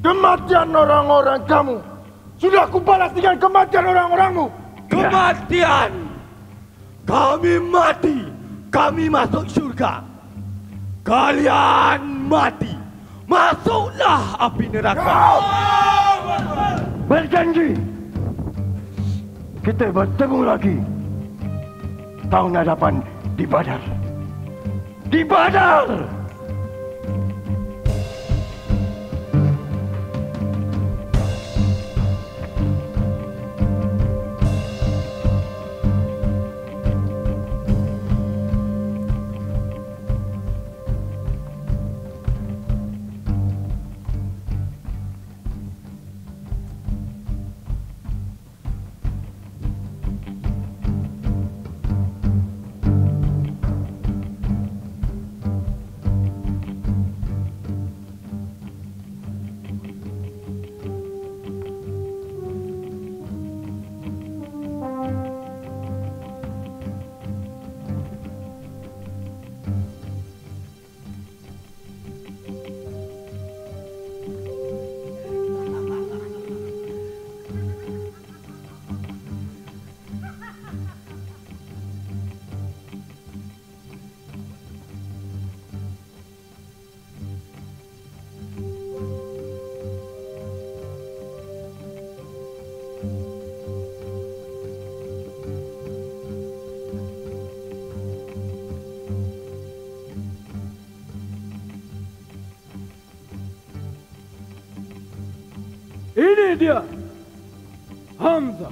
Kematian orang-orang kamu sudah kubalas dengan kematian orang-orangmu. Kematian! Kami mati, kami masuk surga. Kalian mati, masuklah api neraka. Berjanji, kita bertemu lagi tahun hadapan di Badar. Di Badar! Ini dia, Hamzah.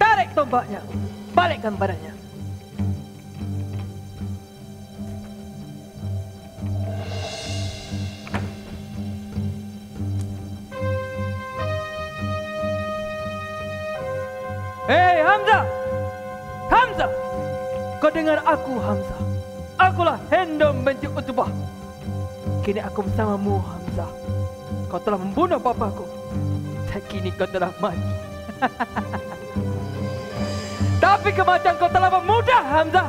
Tarik tombaknya, balikkan badannya. Hei Hamzah, Hamzah. Kau dengar aku, Hamzah. Akulah Hendom binti Utbah. Kini aku bersamamu, Hamzah. Kau telah membunuh bapaku. Dan kini kau telah mati. Tapi kematian kau terlampau mudah, Hamzah.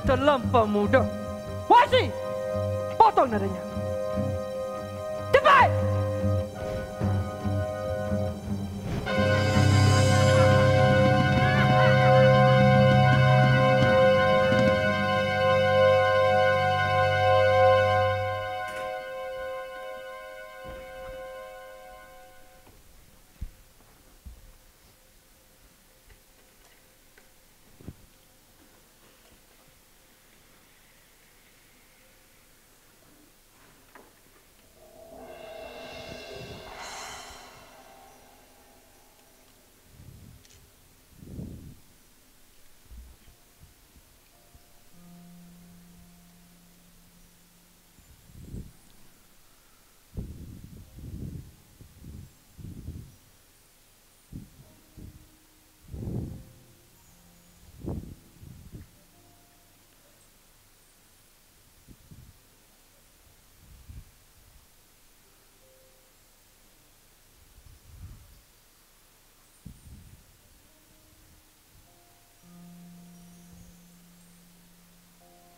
Terlampau mudah. Wahsy, potong nadanya. Cepat!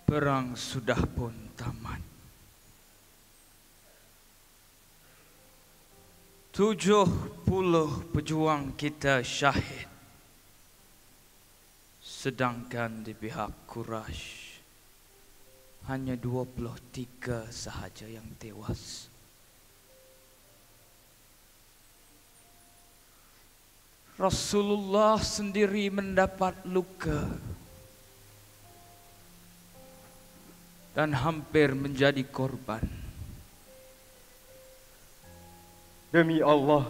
Perang sudah pun tamat. 70 pejuang kita syahid. Sedangkan di pihak Quraisy hanya 23 sahaja yang tewas. Rasulullah sendiri mendapat luka dan hampir menjadi korban. Demi Allah,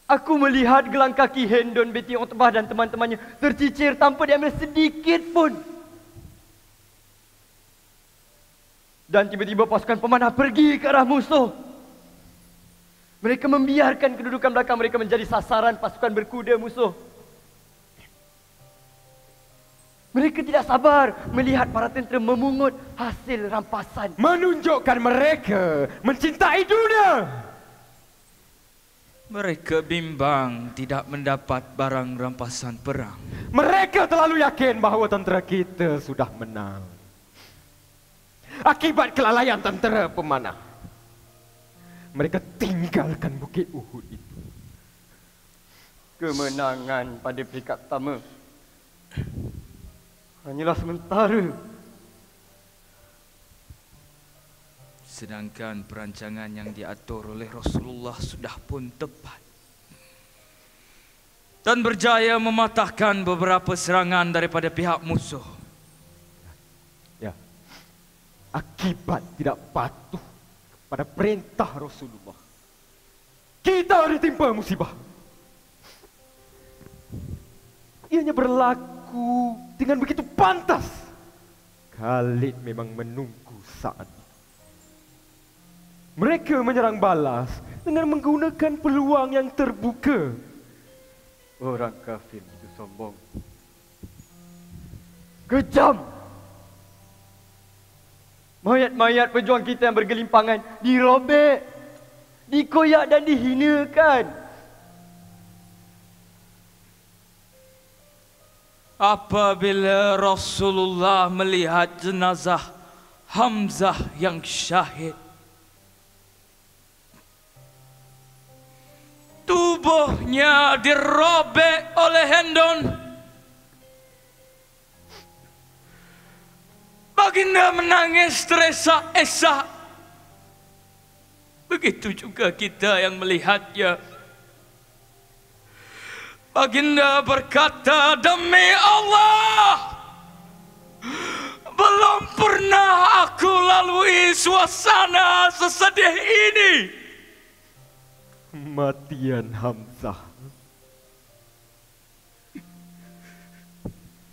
aku melihat gelang kaki Hendon binti Utbah dan teman-temannya tercicir tanpa diambil sedikit pun. Dan tiba-tiba pasukan pemanah pergi ke arah musuh. Mereka membiarkan kedudukan belakang mereka menjadi sasaran pasukan berkuda musuh. Mereka tidak sabar melihat para tentera memungut hasil rampasan. Menunjukkan mereka mencintai dunia. Mereka bimbang tidak mendapat barang rampasan perang. Mereka terlalu yakin bahawa tentera kita sudah menang. Akibat kelalaian tentera pemanah, mereka tinggalkan Bukit Uhud itu. Kemenangan pada peringkat pertama hanyalah sementara. Sedangkan perancangan yang diatur oleh Rasulullah sudah pun tepat dan berjaya mematahkan beberapa serangan daripada pihak musuh. Ya, akibat tidak patuh pada perintah Rasulullah, kita ditimpa musibah. Ianya berlaku dengan begitu pantas. Khalid memang menunggu saat itu. Mereka menyerang balas dengan menggunakan peluang yang terbuka. Orang kafir itu sombong, kejam. Mayat-mayat pejuang kita yang bergelimpangan dirobek, dikoyak dan dihinakan. Apabila Rasulullah melihat jenazah Hamzah yang syahid, tubuhnya dirobek oleh Hendon, baginda menangis teresak-esak. Begitu juga kita yang melihatnya. Baginda berkata, demi Allah, belum pernah aku lalui suasana sesedih ini. Kematian Hamzah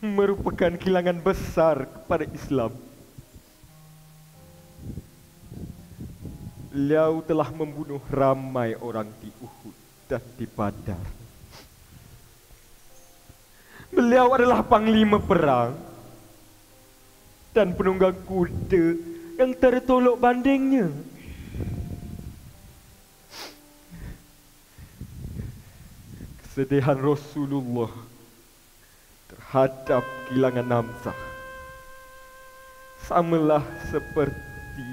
merupakan kehilangan besar kepada Islam. Beliau telah membunuh ramai orang di Uhud dan di Badar. Beliau adalah panglima perang dan penunggang kuda yang tertolok bandingnya. Kesedihan Rasulullah terhadap kehilangan Hamzah samalah seperti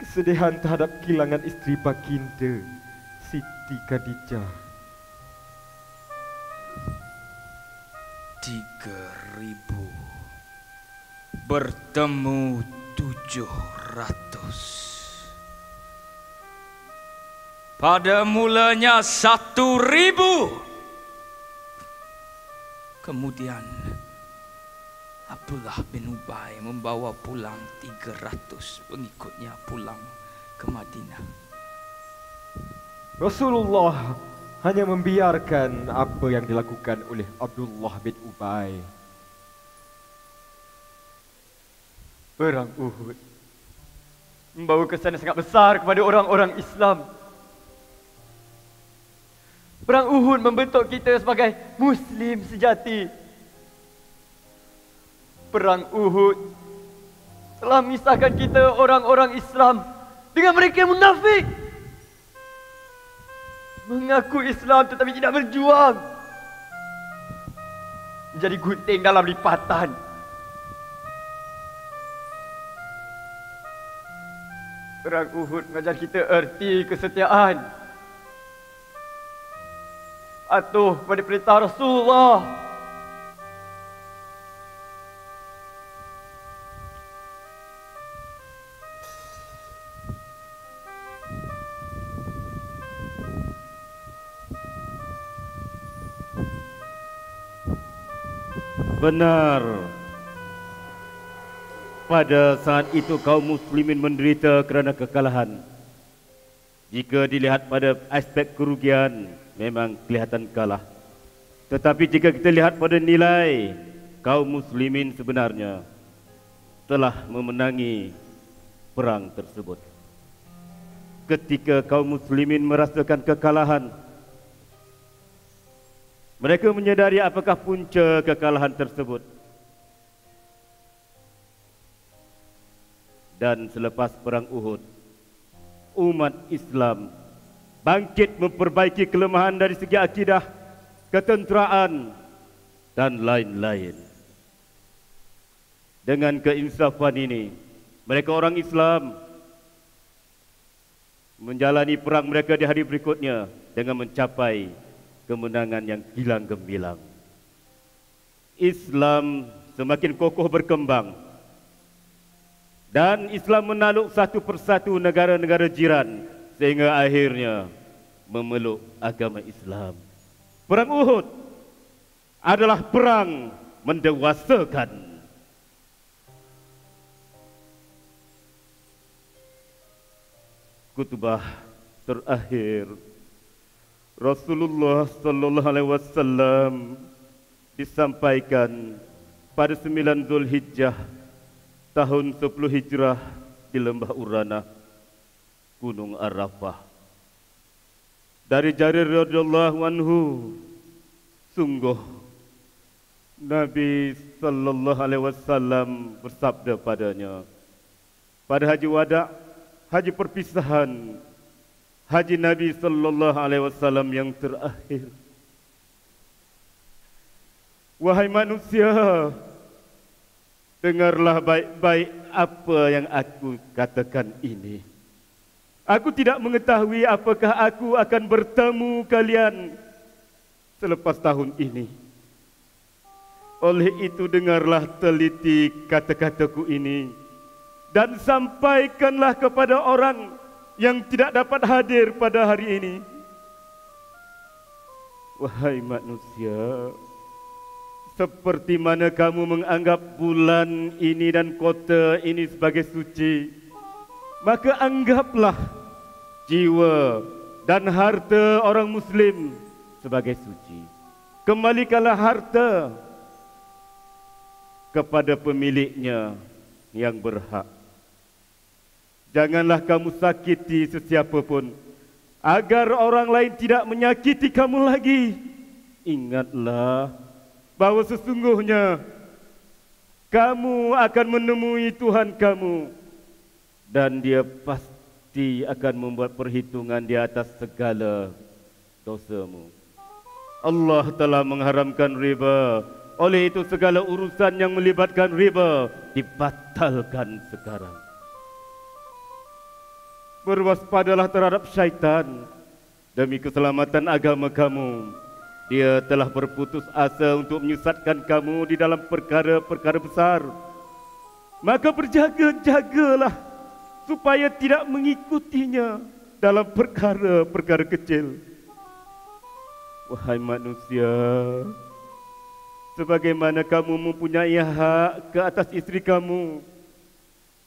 kesedihan terhadap kehilangan isteri baginda Siti Khadijah. 3.000 bertemu 700. Pada mulanya 1.000. Kemudian Abdullah bin Ubay membawa pulang 300 pengikutnya pulang ke Madinah. Rasulullah hanya membiarkan apa yang dilakukan oleh Abdullah bin Ubay. Perang Uhud membawa kesan yang sangat besar kepada orang-orang Islam. Perang Uhud membentuk kita sebagai Muslim sejati. Perang Uhud telah memisahkan kita orang-orang Islam dengan mereka yang munafik, mengaku Islam tetapi tidak berjuang. menjadi gunting dalam lipatan. Perang Uhud mengajar kita erti kesetiaan. Patuh pada perintah Rasulullah. Benar. Pada saat itu kaum muslimin menderita kerana kekalahan. Jika dilihat pada aspek kerugian, memang kelihatan kalah. Tetapi jika kita lihat pada nilai, kaum muslimin sebenarnya telah memenangi perang tersebut. Ketika kaum muslimin merasakan kekalahan, mereka menyadari apakah punca kekalahan tersebut. Dan selepas perang Uhud, umat Islam bangkit memperbaiki kelemahan dari segi akidah, ketenteraan dan lain-lain. Dengan keinsafan ini, mereka orang Islam menjalani perang mereka di hari berikutnya dengan mencapai kemenangan yang gilang gemilang. Islam semakin kokoh berkembang dan Islam menakluk satu persatu negara-negara jiran sehingga akhirnya memeluk agama Islam. Perang Uhud adalah perang mendewasakan. Khutbah terakhir Rasulullah sallallahu alaihi wasallam disampaikan pada 9 Zulhijjah tahun 10 Hijrah di Lembah Urana, Gunung Arafah. Dari Jarir radhiyallahu anhu, sungguh Nabi sallallahu alaihi wasallam bersabda padanya pada haji wada', haji perpisahan, haji Nabi sallallahu alaihi wasallam yang terakhir. Wahai manusia, dengarlah baik-baik apa yang aku katakan ini. Aku tidak mengetahui apakah aku akan bertemu kalian selepas tahun ini. Oleh itu dengarlah teliti kata-kataku ini dan sampaikanlah kepada orang yang tidak dapat hadir pada hari ini. Wahai manusia, seperti mana kamu menganggap bulan ini dan kota ini sebagai suci, maka anggaplah jiwa dan harta orang Muslim sebagai suci. Kembalikanlah harta kepada pemiliknya yang berhak. Janganlah kamu sakiti sesiapa pun, agar orang lain tidak menyakiti kamu lagi. Ingatlah bahawa sesungguhnya kamu akan menemui Tuhan kamu dan Dia pasti akan membuat perhitungan di atas segala dosamu. Allah telah mengharamkan riba. Oleh itu segala urusan yang melibatkan riba dibatalkan sekarang. Berwaspadalah terhadap syaitan demi keselamatan agama kamu. Dia telah berputus asa untuk menyesatkan kamu di dalam perkara-perkara besar. Maka berjaga-jagalah supaya tidak mengikutinya dalam perkara-perkara kecil. Wahai manusia, sebagaimana kamu mempunyai hak ke atas istri kamu,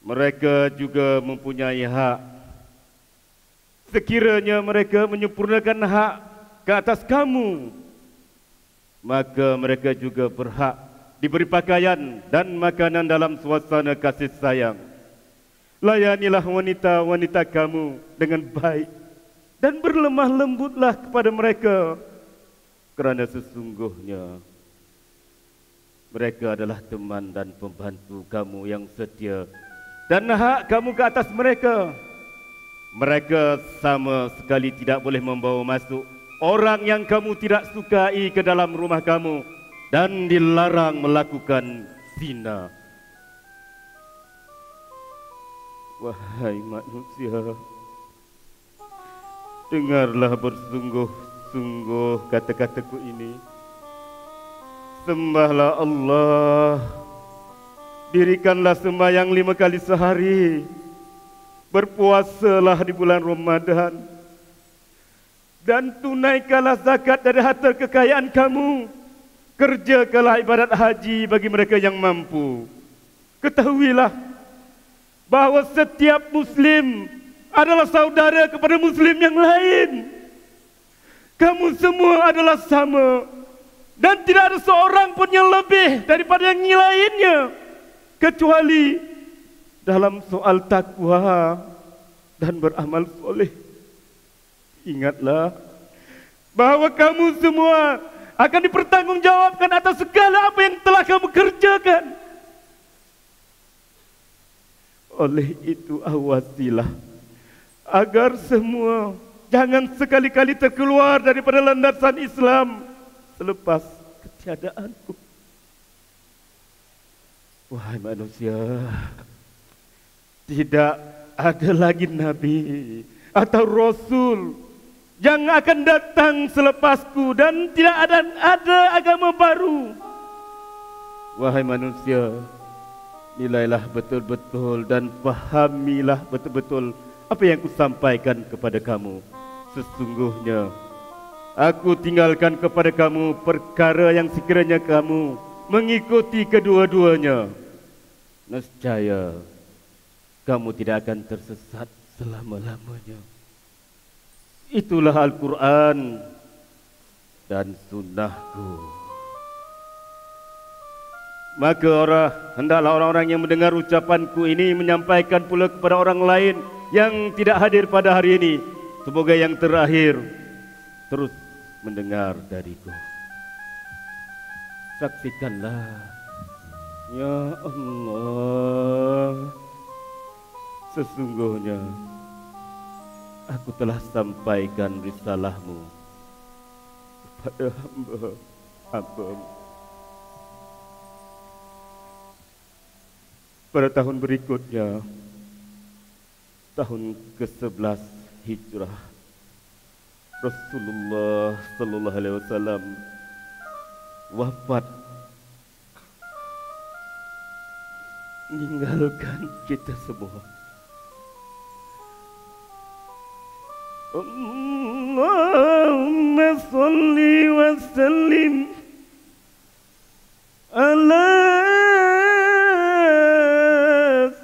mereka juga mempunyai hak. Sekiranya mereka menyempurnakan hak ke atas kamu, maka mereka juga berhak diberi pakaian dan makanan dalam suasana kasih sayang. Layanilah wanita-wanita kamu dengan baik dan berlemah lembutlah kepada mereka, kerana sesungguhnya mereka adalah teman dan pembantu kamu yang setia, dan hak kamu ke atas mereka. Mereka sama sekali tidak boleh membawa masuk orang yang kamu tidak sukai ke dalam rumah kamu, dan dilarang melakukan zina. Wahai manusia, dengarlah bersungguh-sungguh kata-kataku ini. Sembahlah Allah, dirikanlah sembahyang 5 kali sehari, berpuasalah di bulan Ramadan, dan tunaikanlah zakat dari harta kekayaan kamu. Kerjakanlah ibadat haji bagi mereka yang mampu. Ketahuilah bahawa setiap Muslim adalah saudara kepada Muslim yang lain. Kamu semua adalah sama, dan tidak ada seorang pun yang lebih daripada yang lainnya, kecuali dalam soal takwa dan beramal soleh. Ingatlah bahawa kamu semua akan dipertanggungjawabkan atas segala apa yang telah kamu kerjakan. Oleh itu awasilah agar semua jangan sekali-kali terkeluar daripada landasan Islam selepas ketiadaanku. Wahai manusia, tidak ada lagi Nabi atau Rasul yang akan datang selepasku, dan tidak ada agama baru. Wahai manusia, nilailah betul-betul dan pahamilah betul-betul apa yang kusampaikan kepada kamu. Sesungguhnya aku tinggalkan kepada kamu perkara yang sekiranya kamu mengikuti kedua-duanya, nescaya kamu tidak akan tersesat selama-lamanya. Itulah Al-Quran dan sunnahku. Maka hendaklah orang-orang yang mendengar ucapanku ini menyampaikan pula kepada orang lain yang tidak hadir pada hari ini. Semoga yang terakhir terus mendengar dariku. Saksikanlah, ya Allah, sesungguhnya aku telah sampaikan risalahmu kepada hamba-hambamu. Pada tahun berikutnya, tahun ke-11 Hijrah, Rasulullah sallallahu alaihi wasallam wafat, meninggalkan kita semua. Allahumma salli wa sallim ala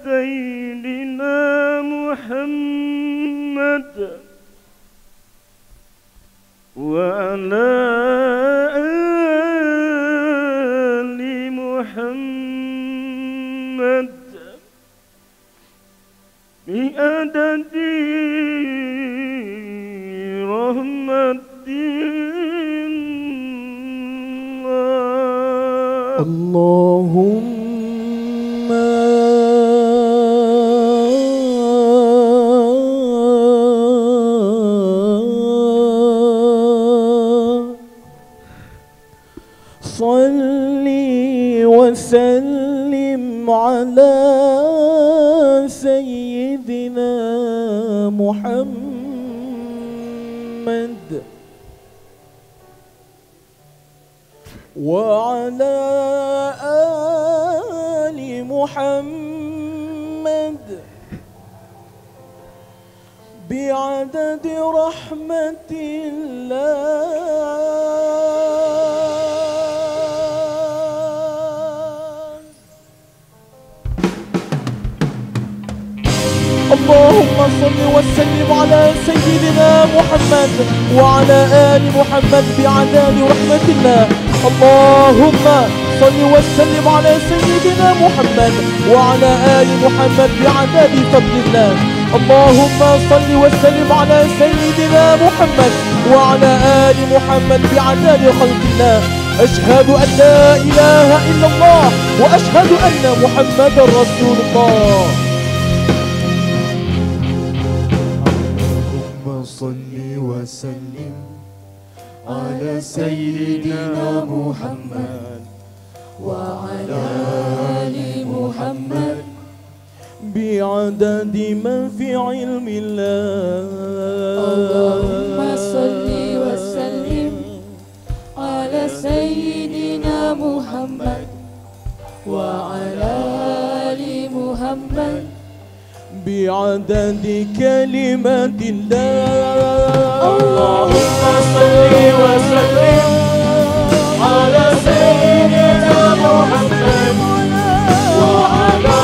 Sayyidina Muhammad wa ala ali Muhammad bi adadi Allahumma salli wa sallim ala Sayyidina Muhammad وعلى آل محمد بعدد رحمة الله. اللهم صل وسلم على سيدنا محمد وعلى آل محمد بعدد رحمة الله. اللهم صل وسلم على سيدنا محمد وعلى آل محمد بعدد فضل الله. اللهم صل وسلم على سيدنا محمد وعلى آل محمد بعدد خلق الله. أشهد أن لا إله إلا الله وأشهد أن محمدا رسول الله. اللهم صل وسلم على سيدنا محمد وعلى آل محمد بعدد من في علم الله اللهم صل وسلم على سيدنا محمد وعلى آل محمد بعدد كلمات الله اللهم صل وسلم على سيدنا محمد وعلى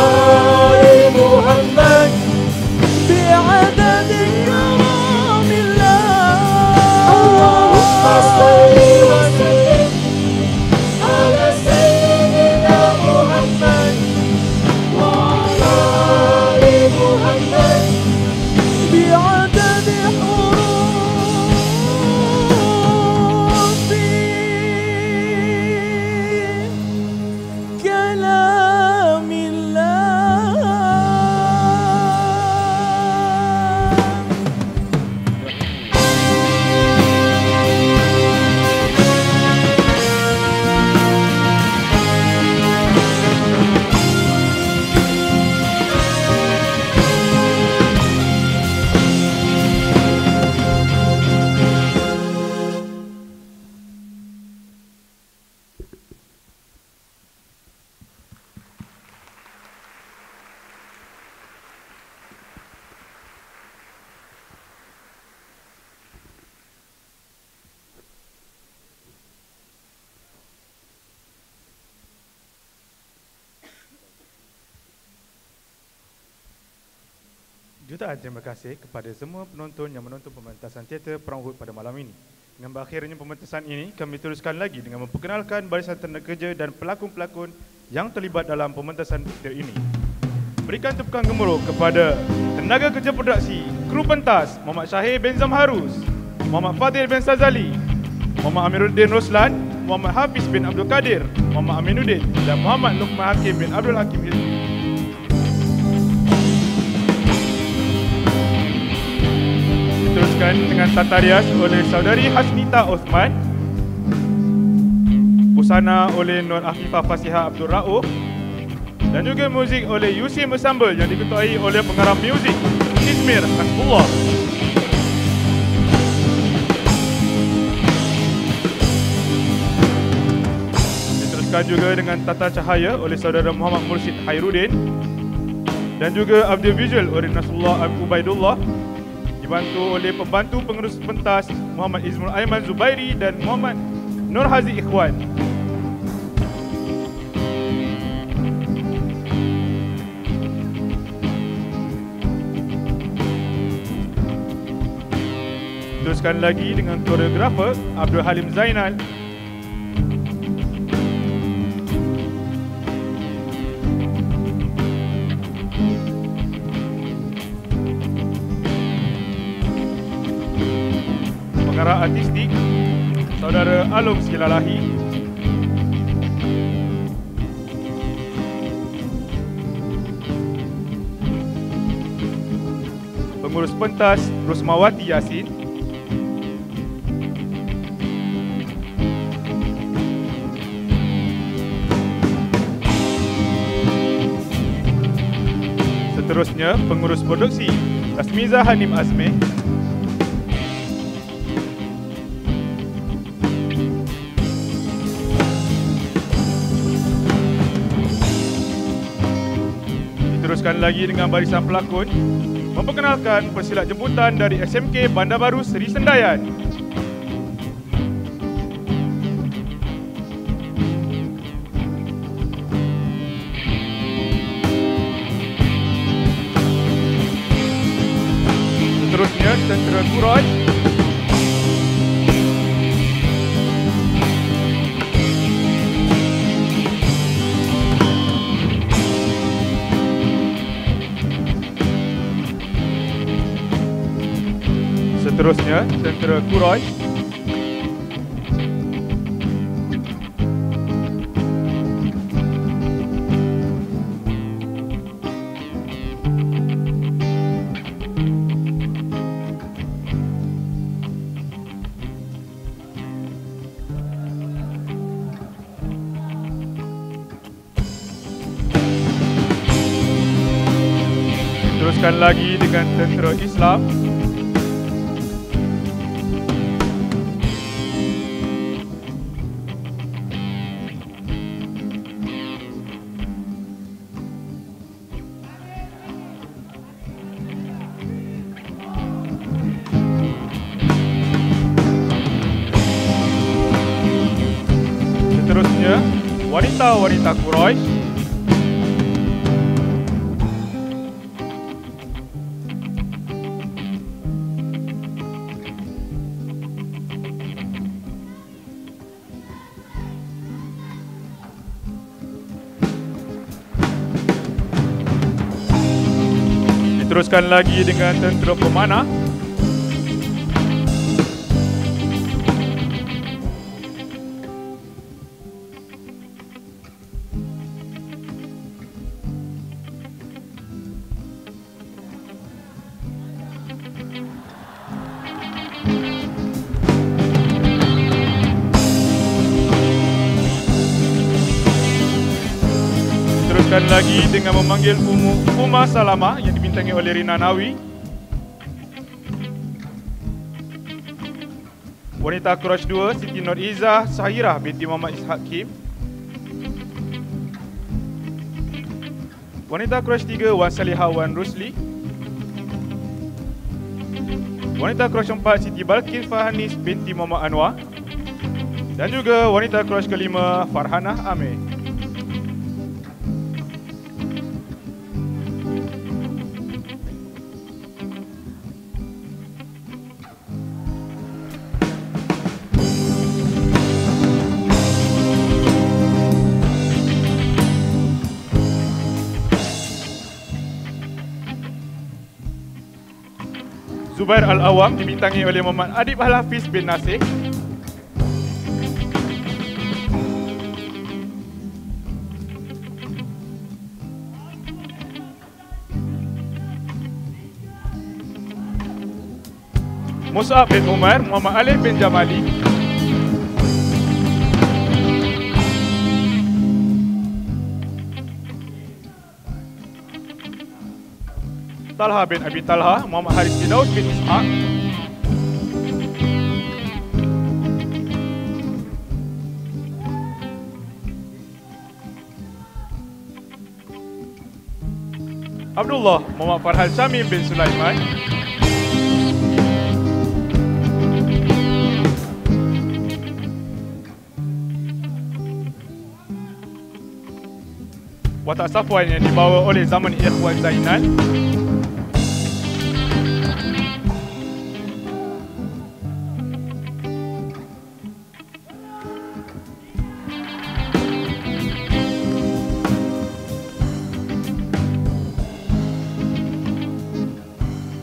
آل محمد بعدد كرام الله اللهم صل وسلم على سيدنا محمد وعلى آل محمد بعدد حروف كلام الله Jutaan terima kasih kepada semua penonton yang menonton pementasan teater Perang Uhud pada malam ini. Dengan berakhirnya pementasan ini, kami teruskan lagi dengan memperkenalkan barisan tenaga kerja dan pelakon-pelakon yang terlibat dalam pementasan teater ini. Berikan tepukan gemuruh kepada tenaga kerja produksi, kru pentas Muhammad Syahir bin Zamharus, Muhammad Fadil bin Sazali, Muhammad Amiruddin Roslan, Muhammad Hafiz bin Abdul Qadir, Muhammad Aminuddin dan Muhammad Luqman Hakim bin Abdul Hakim Hizmi. Teruskan dengan tata rias oleh saudari Hasnita Osman, busana oleh Nur Afifah Fasihah Abdul Rauf dan juga muzik oleh Yusim Bersambel yang diketuai oleh pengarah muzik Ismir Hasbullah. Diteruskan juga dengan tata cahaya oleh saudara Muhammad Mursyid Khairuddin dan juga audiovisual oleh Nasrullah Ubaidullah, dibantu oleh pembantu pengurus pentas Muhammad Izmul Aiman Zubairi dan Muhammad Nur Hazi Ikhwan. Teruskan lagi dengan koreografer Abdul Halim Zainal, pengarah artistik saudara Alum Silalahi, pengurus pentas Rusmawati Yasin, seterusnya pengurus produksi Rasmiza Hanim Azmi, teruskan lagi dengan barisan pelakon memperkenalkan pesilat jemputan dari SMK Bandar Baru Seri Sendayan. Seterusnya Tentera Kuraj, seterusnya Tentera Kuraj, Diteruskan lagi dengan tentera Islam. Seterusnya, wanita-wanita Quraisy. Diteruskan lagi dengan tentera pemanah. Diteruskan lagi dengan memanggil Umma Salamah yang dibintangi oleh Rina Nawi. Wanita Quraisy 2, Siti Nur Izzah Sahirah binti Muhammad Ishaq Kim. Wanita Quraisy 3, Wan Salihah Wan Rusli. Wanita Quraisy 4, Siti Balkis Fahanis binti Muhammad Anwar. Dan juga wanita Quraisy ke-5, Farhanah Amir. Zubair Al-Awam dibintangi oleh Muhammad Adib Al-Hafiz bin Nasir. Mus'ab bin Umar, Muhammad Alif bin Jamali. Talha bin Abi Talha, Muhammad Haris bin Daud bin Ishaq. Abdullah, Muhammad Farhan Syamim bin Sulaiman. Watak Safwan yang dibawa oleh Zaman Ikhwan Zainal.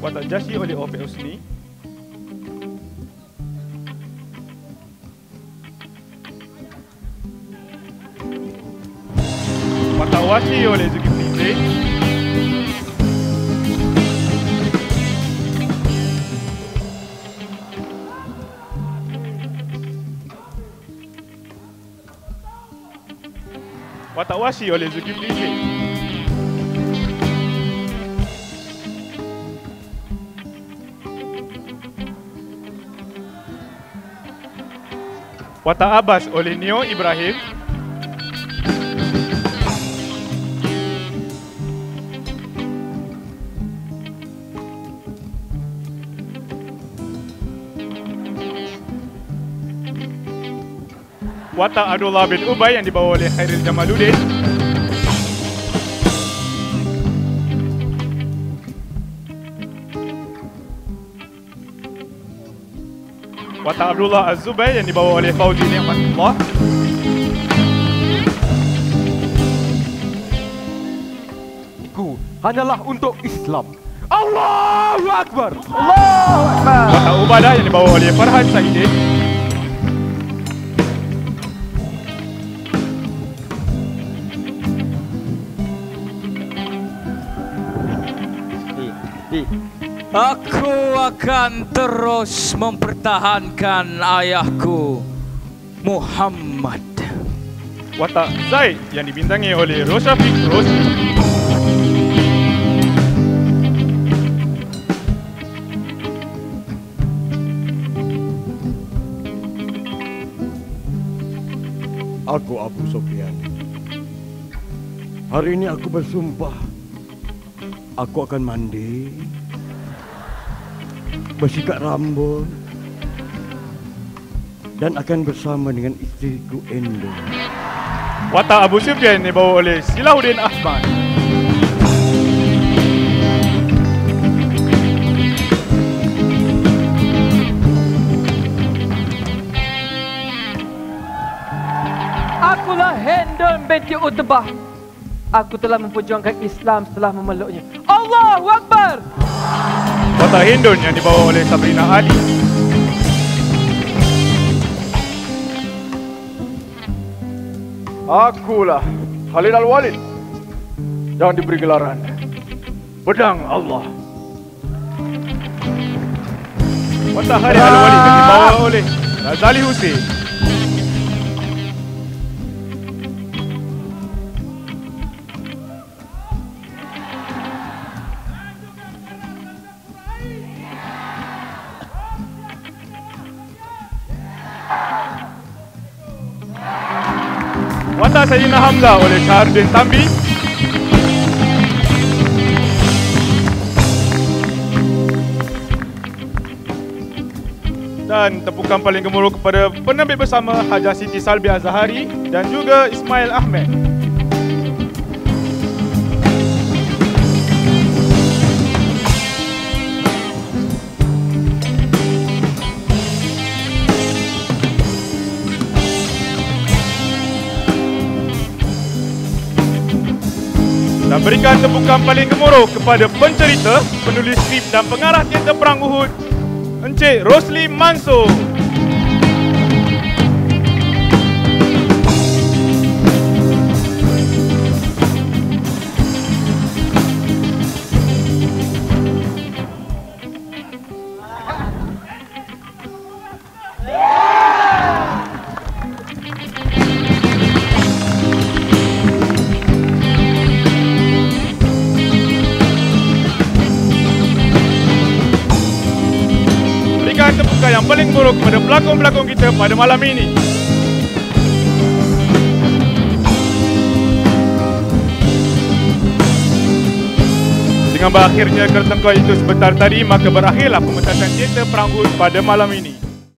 Watak Jasyi oleh Opek Husni. Watak Wasi oleh Zulkifli Zain. Watak Wasi oleh Zulkifli Zain. Watak Abbas oleh Nio Ibrahim. Watak Abdullah bin Ubay yang dibawa oleh Khairil Jamaluddin. Watak Abdullah Az-Zubayr yang dibawa oleh Fauzi Ni'matullah. Ku hanyalah untuk Islam. Allahu Akbar. Allahu Akbar. Watak Ubadah yang dibawa oleh Farhan Sahidin. Aku akan terus mempertahankan ayahku Muhammad. Watak Zaid yang dibintangi oleh Rosyafiq Rosli. Aku Abu Sufyan. Hari ini aku bersumpah, aku akan mandi, bersikat rambut, dan akan bersama dengan istriku Endo. Watak Abu Sufyan dibawa oleh Silahuddin Ahmad. Akulah Hendon binti Utbah. Aku telah memperjuangkan Islam setelah memeluknya. Allahu Akbar! Watak Hindun yang dibawa oleh Sabrina Ali. Akulah Khalid Al-Walid yang diberi gelaran Pedang Allah. Watak Khalid Al-Walid yang dibawa oleh Razali Hussein. Watak Sayyidina Hamzah oleh Syaharuddin Tambi. Dan tepukan paling gemuruh kepada penerbit bersama Hajah Siti Salbi Azhari dan juga Ismail Ahmed. Dan berikan tepukan paling gemuruh kepada pencerita, penulis skrip dan pengarah teater Perang Uhud, Encik Rosli Mansur. Tepukan yang paling buruk kepada pelakon-pelakon kita pada malam ini. Dengan berakhirnya kertengkar itu sebentar tadi, maka berakhirlah pementasan teater Perang Uhud pada malam ini.